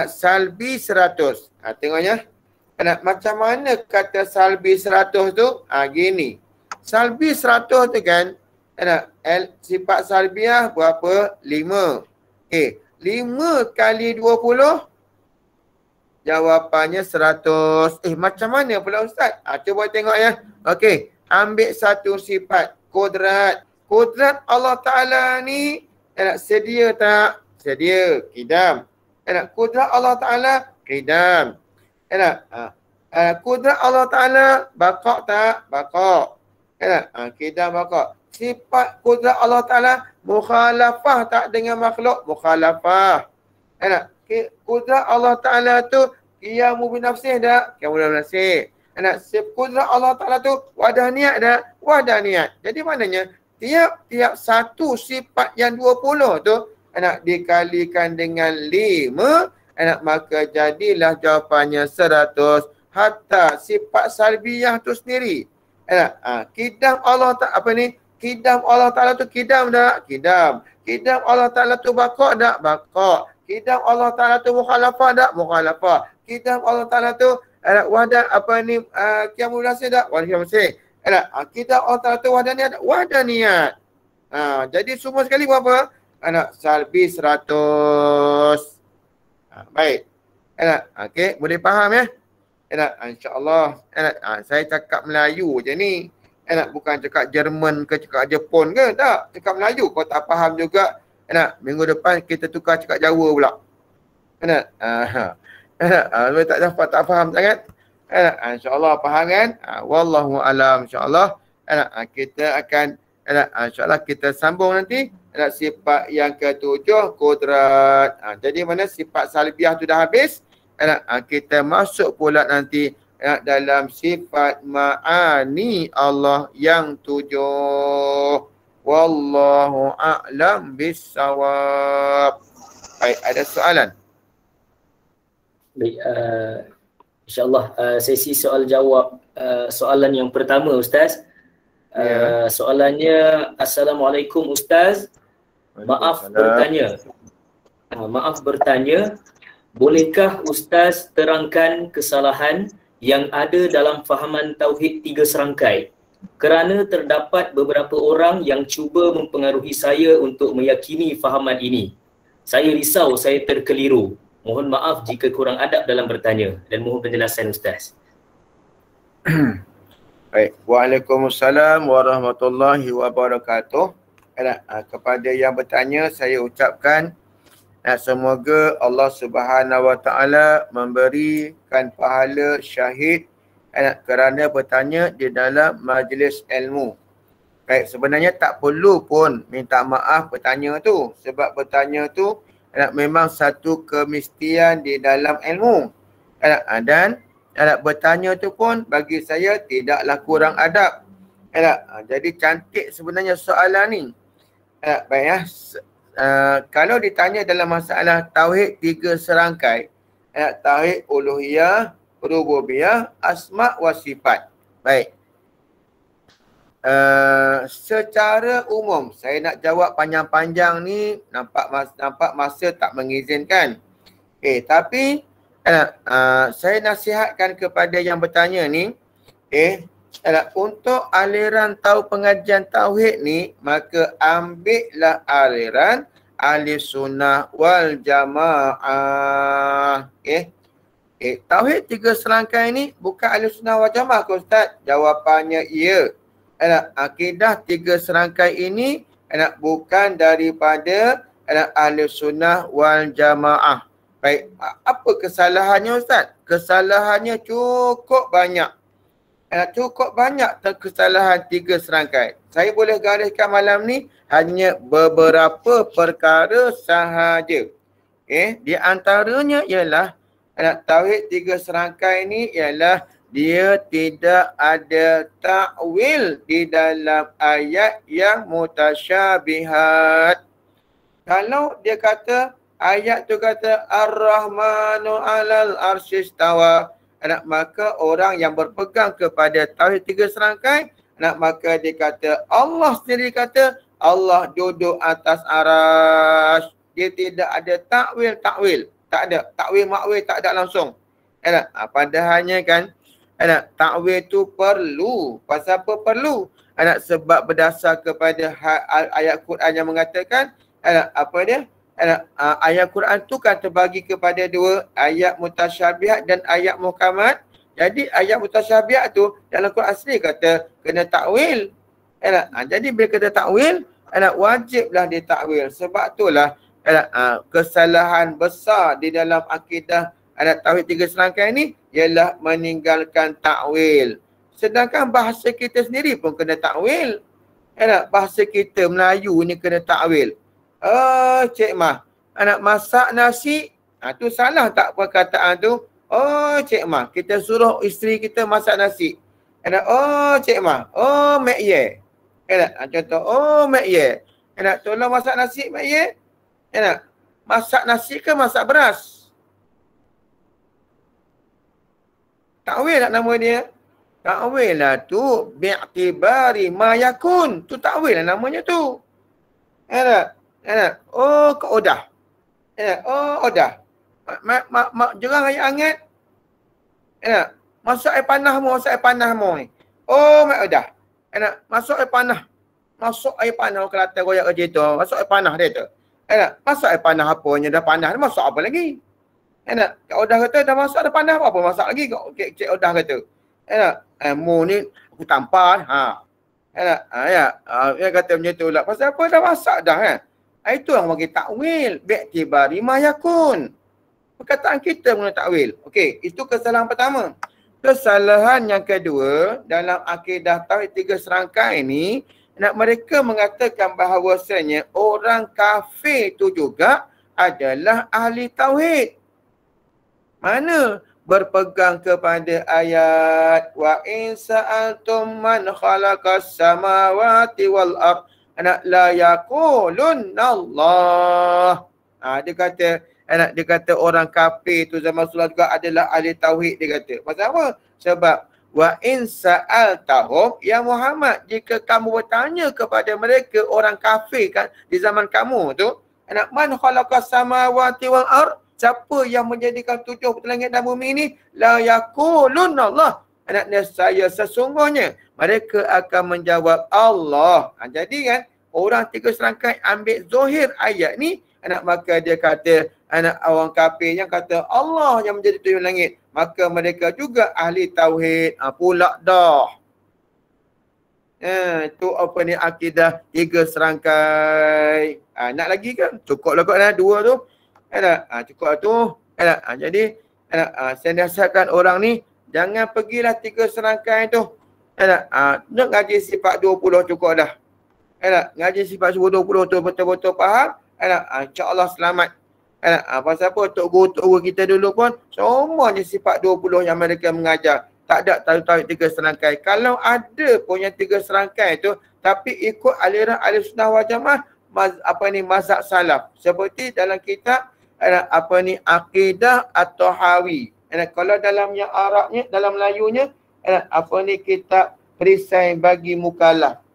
Salbi 100. Tengoknya. Macam mana kata salbi 100 tu? Gini. Salbi 100 tu kan, sifat salbiah berapa? 5. 5 kali 20? Jawapannya 100. Macam mana pula Ustaz? Cuba tengok ya. Okey. Ambil satu sifat. Kudrat. Kudrat Allah Ta'ala ni sedia tak? Sedia. Kidam. Kudrat Allah Ta'ala? Kidam. Kudrat Allah Ta'ala? Baqa' tak? Baqa'. Kidam baqa'. Sifat kudrat Allah Ta'ala mukhalafah tak dengan makhluk? Mukhalafah. Kudrat Allah Ta'ala tu qiyamu binafsih tak? Qiyamu binafsih. Kudrat Allah Ta'ala tu wahdaniat tak? Wahdaniat. Jadi maknanya tiap-tiap satu sifat yang 20 tu dikalikan dengan 5, maka jadilah jawapannya 100. Hatta sifat salbiyah tu sendiri. Kidam Allah Ta'ala apa ni? Kidam Allah Ta'ala tu kidam tak? Kidam. Kidam Allah Ta'ala tu baqa' tak? Baqa'. Kidam Allah Ta'ala tu mukhalafah tak? Mukhalafah. Kidam Allah Ta'ala tu wahdan apa ni? Qiyamu binafsih tak? Wahdaniat. Kidam Allah Ta'ala tu wahdaniyat tak? Wahdaniyat. Jadi semua sekali berapa? Salbi 100. Baik. Okey, boleh faham ya? InsyaAllah. Saya cakap Melayu je ni. Bukan cakap Jerman ke cakap Jepun ke. Tak. Cakap Melayu. Kau tak faham juga. Minggu depan kita tukar cakap Jawa pula. Tak dapat, tak faham sangat. InsyaAllah faham kan? Wallahu alam insyaAllah. Kita akan InsyaAllah kita sambung nanti. Sifat yang ke-7 kudrat. Jadi mana sifat salbiah tu dah habis. Kita masuk pula nanti dalam sifat ma'ani Allah yang 7. Wallahu a'lam bissawab. Baik, ada soalan? Baik, insyaAllah sesi soal jawab soalan yang pertama Ustaz. Soalannya, Assalamualaikum Ustaz. Maaf bertanya, bolehkah Ustaz terangkan kesalahan yang ada dalam fahaman Tauhid 3 serangkai? Kerana terdapat beberapa orang yang cuba mempengaruhi saya untuk meyakini fahaman ini. Saya risau saya terkeliru. Mohon maaf jika kurang adab dalam bertanya dan mohon penjelasan Ustaz. Baik. Waalaikumsalam warahmatullahi wabarakatuh. Kepada yang bertanya, saya ucapkan Semoga Allah Subhanahu Wa Taala memberikan pahala syahid kerana bertanya di dalam majlis ilmu. Baik, sebenarnya tak perlu pun minta maaf bertanya tu. Sebab bertanya tu memang satu kemestian di dalam ilmu. Dan bertanya tu pun bagi saya tidaklah kurang adab. Jadi cantik sebenarnya soalan ni. Baik ya. Kalau ditanya dalam masalah tauhid 3 serangkai, tauhid uluhiyah, rububiyah, asma wa sifat. Baik. Secara umum saya nak jawab panjang-panjang ni nampak masa tak mengizinkan. Tapi saya nasihatkan kepada yang bertanya ni, untuk aliran tahu pengajian tauhid ni, maka ambillah aliran ahli sunnah wal jamaah. Tauhid 3 serangkai ni bukan ahli sunnah wal jamaah ke Ustaz? Jawapannya ya. Akidah 3 serangkai ini bukan daripada ahli sunnah wal jamaah. Baik, apa kesalahannya Ustaz? Kesalahannya cukup banyak. Cukup banyak kesalahan 3 serangkai. Saya boleh gariskan malam ni hanya beberapa perkara sahaja. Di antaranya ialah tauhid 3 serangkai ni ialah dia tidak ada takwil di dalam ayat yang mutasyabihat. Kalau dia kata ayat tu kata Ar-Rahmanu 'alal arsy istawa, maka orang yang berpegang kepada tauhid 3 serangkai, maka dia kata Allah sendiri kata Allah duduk atas arasy. Dia tidak ada takwil. Tak ada. Takwil-makwil tak ada langsung. Padahalnya kan, takwil tu perlu. Pasal apa perlu? Sebab berdasar kepada ayat Quran yang mengatakan, ayat Quran tu kan terbagi kepada 2, ayat mutasyabihat dan ayat muhkamat. Jadi ayat mutasyabihat tu dalam Quran asli kata kena takwil. Jadi bila kena takwil, wajiblah ditakwil. Sebab itulah kesalahan besar di dalam akidah tauhid 3 serangkai ni ialah meninggalkan takwil. Sedangkan bahasa kita sendiri pun kena takwil. Bahasa kita Melayu ni kena takwil. Cik Mah, anak masak nasi, tu salah tak perkataan tu? Cik Mah, kita suruh isteri kita masak nasi. Cik Mah, Mek Ye. Contoh, Mek Ye. Tolong masak nasi Mek Ye. Masak nasi ke masak beras? Takwil tak nama dia? Takwil lah tu bi'tibari ma yakun. Tu takwil lah namanya tu. Kau odah. Odah. Jerang air hangat. Masuk air panah mu ni. Mak odah. Masuk air panah. Masuk air panah kalau kata royak kerja tu. Masuk air panah dia tu. Masuk air panah apanya dah panas. Dia masuk apa lagi? Kak Odah kata dah masuk ada panas apa masak lagi? Cik Odah kata. Mu ni aku tampar. Dia kata macam tu lah. Pasal apa dah masak dah kan? Itu yang bagi takwil. Bi'tibari ma yakun. Perkataan kita guna takwil. Okey, itu kesalahan pertama. Kesalahan yang kedua dalam akidah tauhid 3 serangkai ini, mereka mengatakan bahawasanya orang kafir itu juga adalah ahli tauhid. Mana berpegang kepada ayat wa in sa'altum man khalaqas samawati wal ard la yaqulunna Allah. Dia kata orang kafir tu zaman Rasulullah juga adalah ahli tauhid, dia kata. Pasal apa? Sebab wa in sa'altahum ya Muhammad, jika kamu bertanya kepada mereka orang kafir kan di zaman kamu tu, man khalaqas samawati wal ard, siapa yang menjadikan 7 langit dan bumi ini, la yaqulunna Allah, saya sesungguhnya mereka akan menjawab Allah. Jadi kan orang 3 serangkai ambil zahir ayat ni, maka dia kata orang kafir yang kata Allah yang menjadi 7 langit, maka mereka juga ahli tauhid. Pula dah. Itu apa ni akidah 3 serangkai. Nak lagi kan? Cukup lah kot 2 tu. Cukup tu. Jadi saya nasihatkan orang ni jangan pergilah 3 serangkai tu. Nak ngaji sifat 20 cukup dah. Ngaji sifat 20 tu betul-betul faham. InsyaAllah selamat. Pasal apa tok guru kita dulu pun semuanya sifat 20 yang mereka mengajar. Tak ada tahu-tahu 3 serangkai. Kalau ada pun yang 3 serangkai tu tapi ikut aliran Ahlussunnah wal Jamaah mazhab salaf. Seperti dalam kitab Aqidah At-Tahawi. Kalau dalam yang Arabnya, dalam Melayunya kitab perisai bagi mukallaf.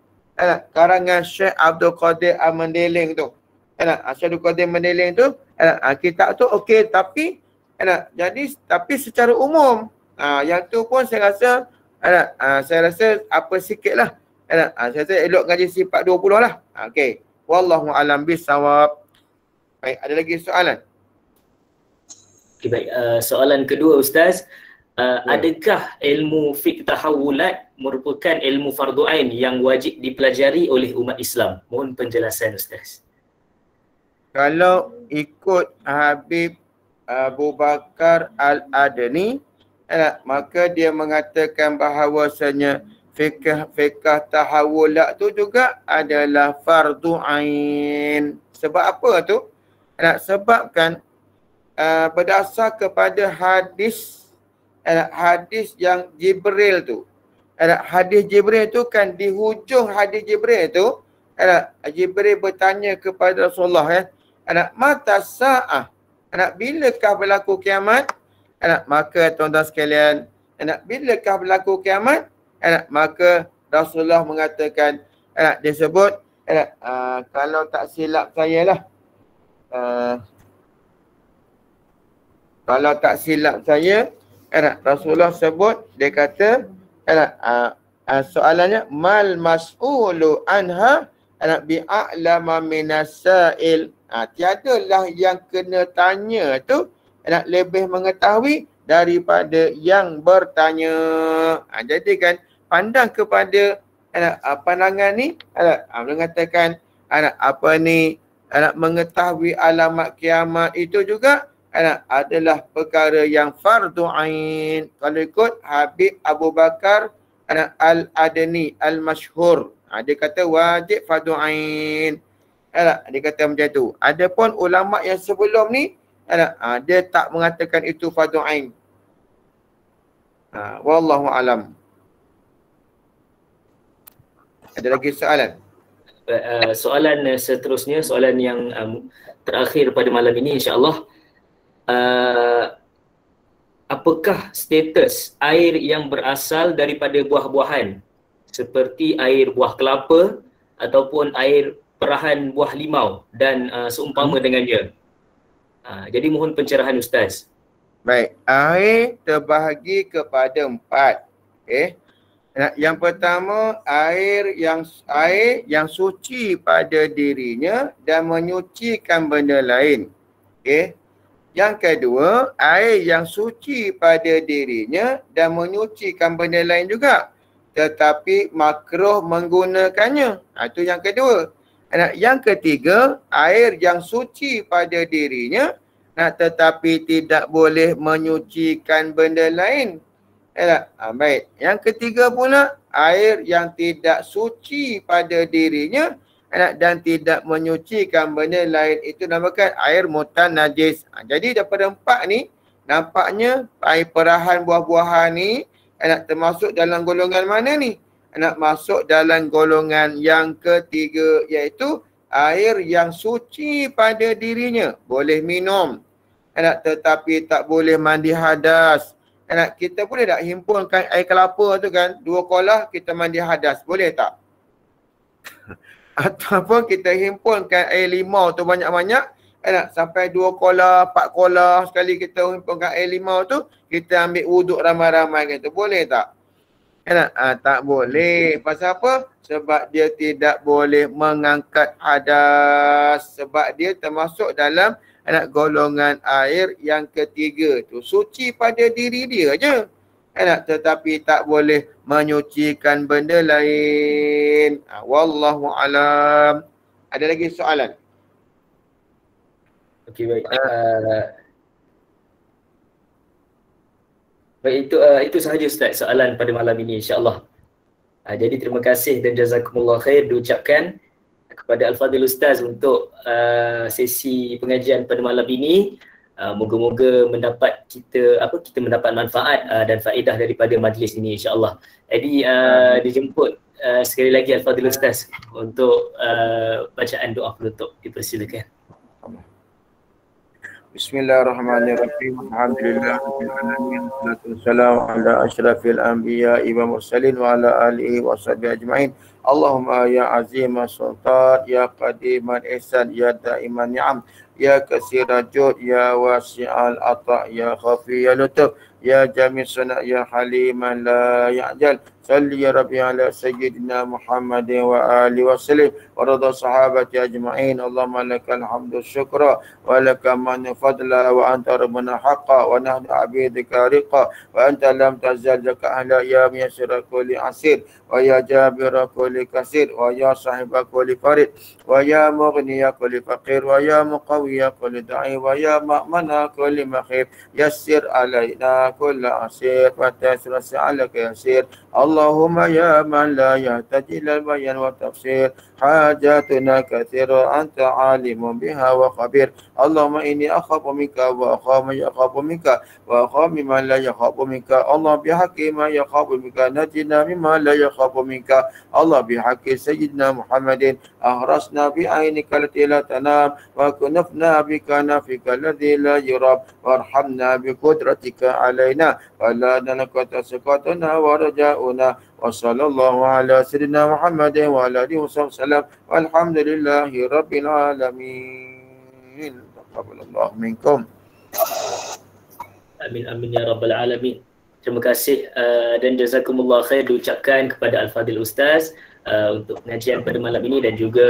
Karangan Syekh Abdul Qadir Al-Mendeling tu. Syekh Abdul Qadir Al-Mendeling tu kitab tu okey tapi tapi secara umum yang tu pun saya rasa apa sikitlah. Saya rasa elok ngaji sifat 20 lah. Okey. Wallahu a'lam bissawab. Baik, ada lagi soalan? Okay, baik. Soalan kedua Ustaz, adakah ilmu fiqh tahawulat merupakan ilmu fardu ain yang wajib dipelajari oleh umat Islam? Mohon penjelasan Ustaz. Kalau ikut Habib Abu Bakar Al-Adni, maka dia mengatakan bahawasanya fiqh tahawulat tu juga adalah fardu ain. Sebab apa tu? Sebabkan berdasar kepada hadis yang Jibril tu. Hadis Jibril tu kan di hujung hadis Jibril tu Jibril bertanya kepada Rasulullah mata sa'ah, bilakah berlaku kiamat? Maka tuan-tuan sekalian, bilakah berlaku kiamat? Maka Rasulullah mengatakan, dia sebut kalau tak silap saya lah, kalau tak silap saya, Rasulullah sebut, dia kata soalannya mal mas'ulu anha bi'a'lama minas sa'il. Tiadalah yang kena tanya tu lebih mengetahui daripada yang bertanya. Jadi kan pandang kepada pandangan ni mengatakan mengetahui alamat kiamat itu juga adalah perkara yang fardu ain. Kalau ikut Habib Abu Bakar Al-Adni Al-Masyhur, dia kata wajib fardu ain. Dia kata macam tu. Adapun ulama yang sebelum ni dia tak mengatakan itu fardu ain. Wallahu alam. Ada lagi soalan? Soalan seterusnya, soalan yang terakhir pada malam ini insya-Allah. Apakah status air yang berasal daripada buah-buahan seperti air buah kelapa ataupun air perahan buah limau dan seumpama dengannya? Jadi mohon pencerahan Ustaz. Baik, air terbahagi kepada 4. Yang pertama, air yang suci pada dirinya dan menyucikan benda lain. Yang kedua, air yang suci pada dirinya dan menyucikan benda lain juga, tetapi makruh menggunakannya. Itu yang kedua. Yang ketiga, air yang suci pada dirinya tetapi tidak boleh menyucikan benda lain. Baik. Yang ketiga pula, air yang tidak suci pada dirinya dan tidak menyucikan benda lain, itu namakan air mutanajis. Jadi daripada 4 ni, nampaknya air perahan buah-buahan ni termasuk dalam golongan mana ni? Masuk dalam golongan yang ketiga, iaitu air yang suci pada dirinya. Boleh minum, tetapi tak boleh mandi hadas. Kita boleh tak himpunkan air kelapa tu kan, 2 kolah kita mandi hadas, boleh tak? Ataupun kita himpunkan air limau tu banyak-banyak, sampai 2 kolah, 4 kolah sekali kita himpunkan air limau tu, kita ambil wuduk ramai-ramai gitu, boleh tak? Tak boleh. Pasal apa? Sebab dia tidak boleh mengangkat hadas. Sebab dia termasuk dalam golongan air yang ketiga tu. Suci pada diri dia je. Tetapi tak boleh menyucikan benda lain. Wallahu alam. Ada lagi soalan? Okey, baik. Baik, itu sahaja Ustaz soalan pada malam ini, insya-Allah. Jadi terima kasih dan jazakumullah khair diucapkan kepada Al-Fadhil Ustaz untuk sesi pengajian pada malam ini. Moga-moga kita mendapat manfaat dan faedah daripada majlis ini, insya-Allah. Jadi dijemput sekali lagi Al-Fadhil Ustaz untuk bacaan doa penutup, dipersilakan. Bismillahirrahmanirrahim. Alhamdulillahirabbil alamin. Wassalatu wassalamu ala asyrafil anbiya'i wa mursalin wa ala alihi wa sahbihi ajma'in. Allahumma ya azimah sultan, ya qadiman ihsan, ya da'iman ni'am, ya katsira jud, ya wasi'al ata', ya khafiyya lutuf, ya jami' sana', ya haliman la ya'jal. Salli ya Rabbi ala sayyidina Muhammadin wa alihi wa sallim wa rada sahabati ajma'in. Allahumma lakal hamdu syukra wa lakal manu fadla wa anta rabbuna haqqa wa nahnu abidika riqa wa anta lam tazal jaka ahla ya miyasira kulli asir wa ya jabira kulli kasir wa ya sahiba kulli farid wa ya mughniya kulli faqir wa ya muqawiya kulli da'i wa ya ma'mana kulli makhir. Yassir alaina kulla asir wa tasir alaka yasir. Allahumma ya man la yahtaji ilal bayan wa tafsir, hajatuna kathira anta alimun biha wa khabir. Allahumma inni akhafu minka wa akhafu yakhafu minka wa akhafu mimman la yakhafu minka. Allah bihaqqi ma yakhafu minka najina mimma la yakhafu minka. Allah bihaqqi sayyidina Muhammadin ahrasna bi ainika lati la tanam wa kunafna bika nafika alladhi la yurab warhamna bi qudratika alaina wa la nalqata sakatuna wa raja'una wa sallallahu ala sayyidina Muhammadin wa ala alihi wasallam walhamdulillahi rabbil alamin. Taqabbalallahu minkum. Amin amin ya rabbal alamin. Terima kasih dan jazakumullah khair diucapkan kepada Al-Fadhil Ustaz untuk pengajian pada malam ini dan juga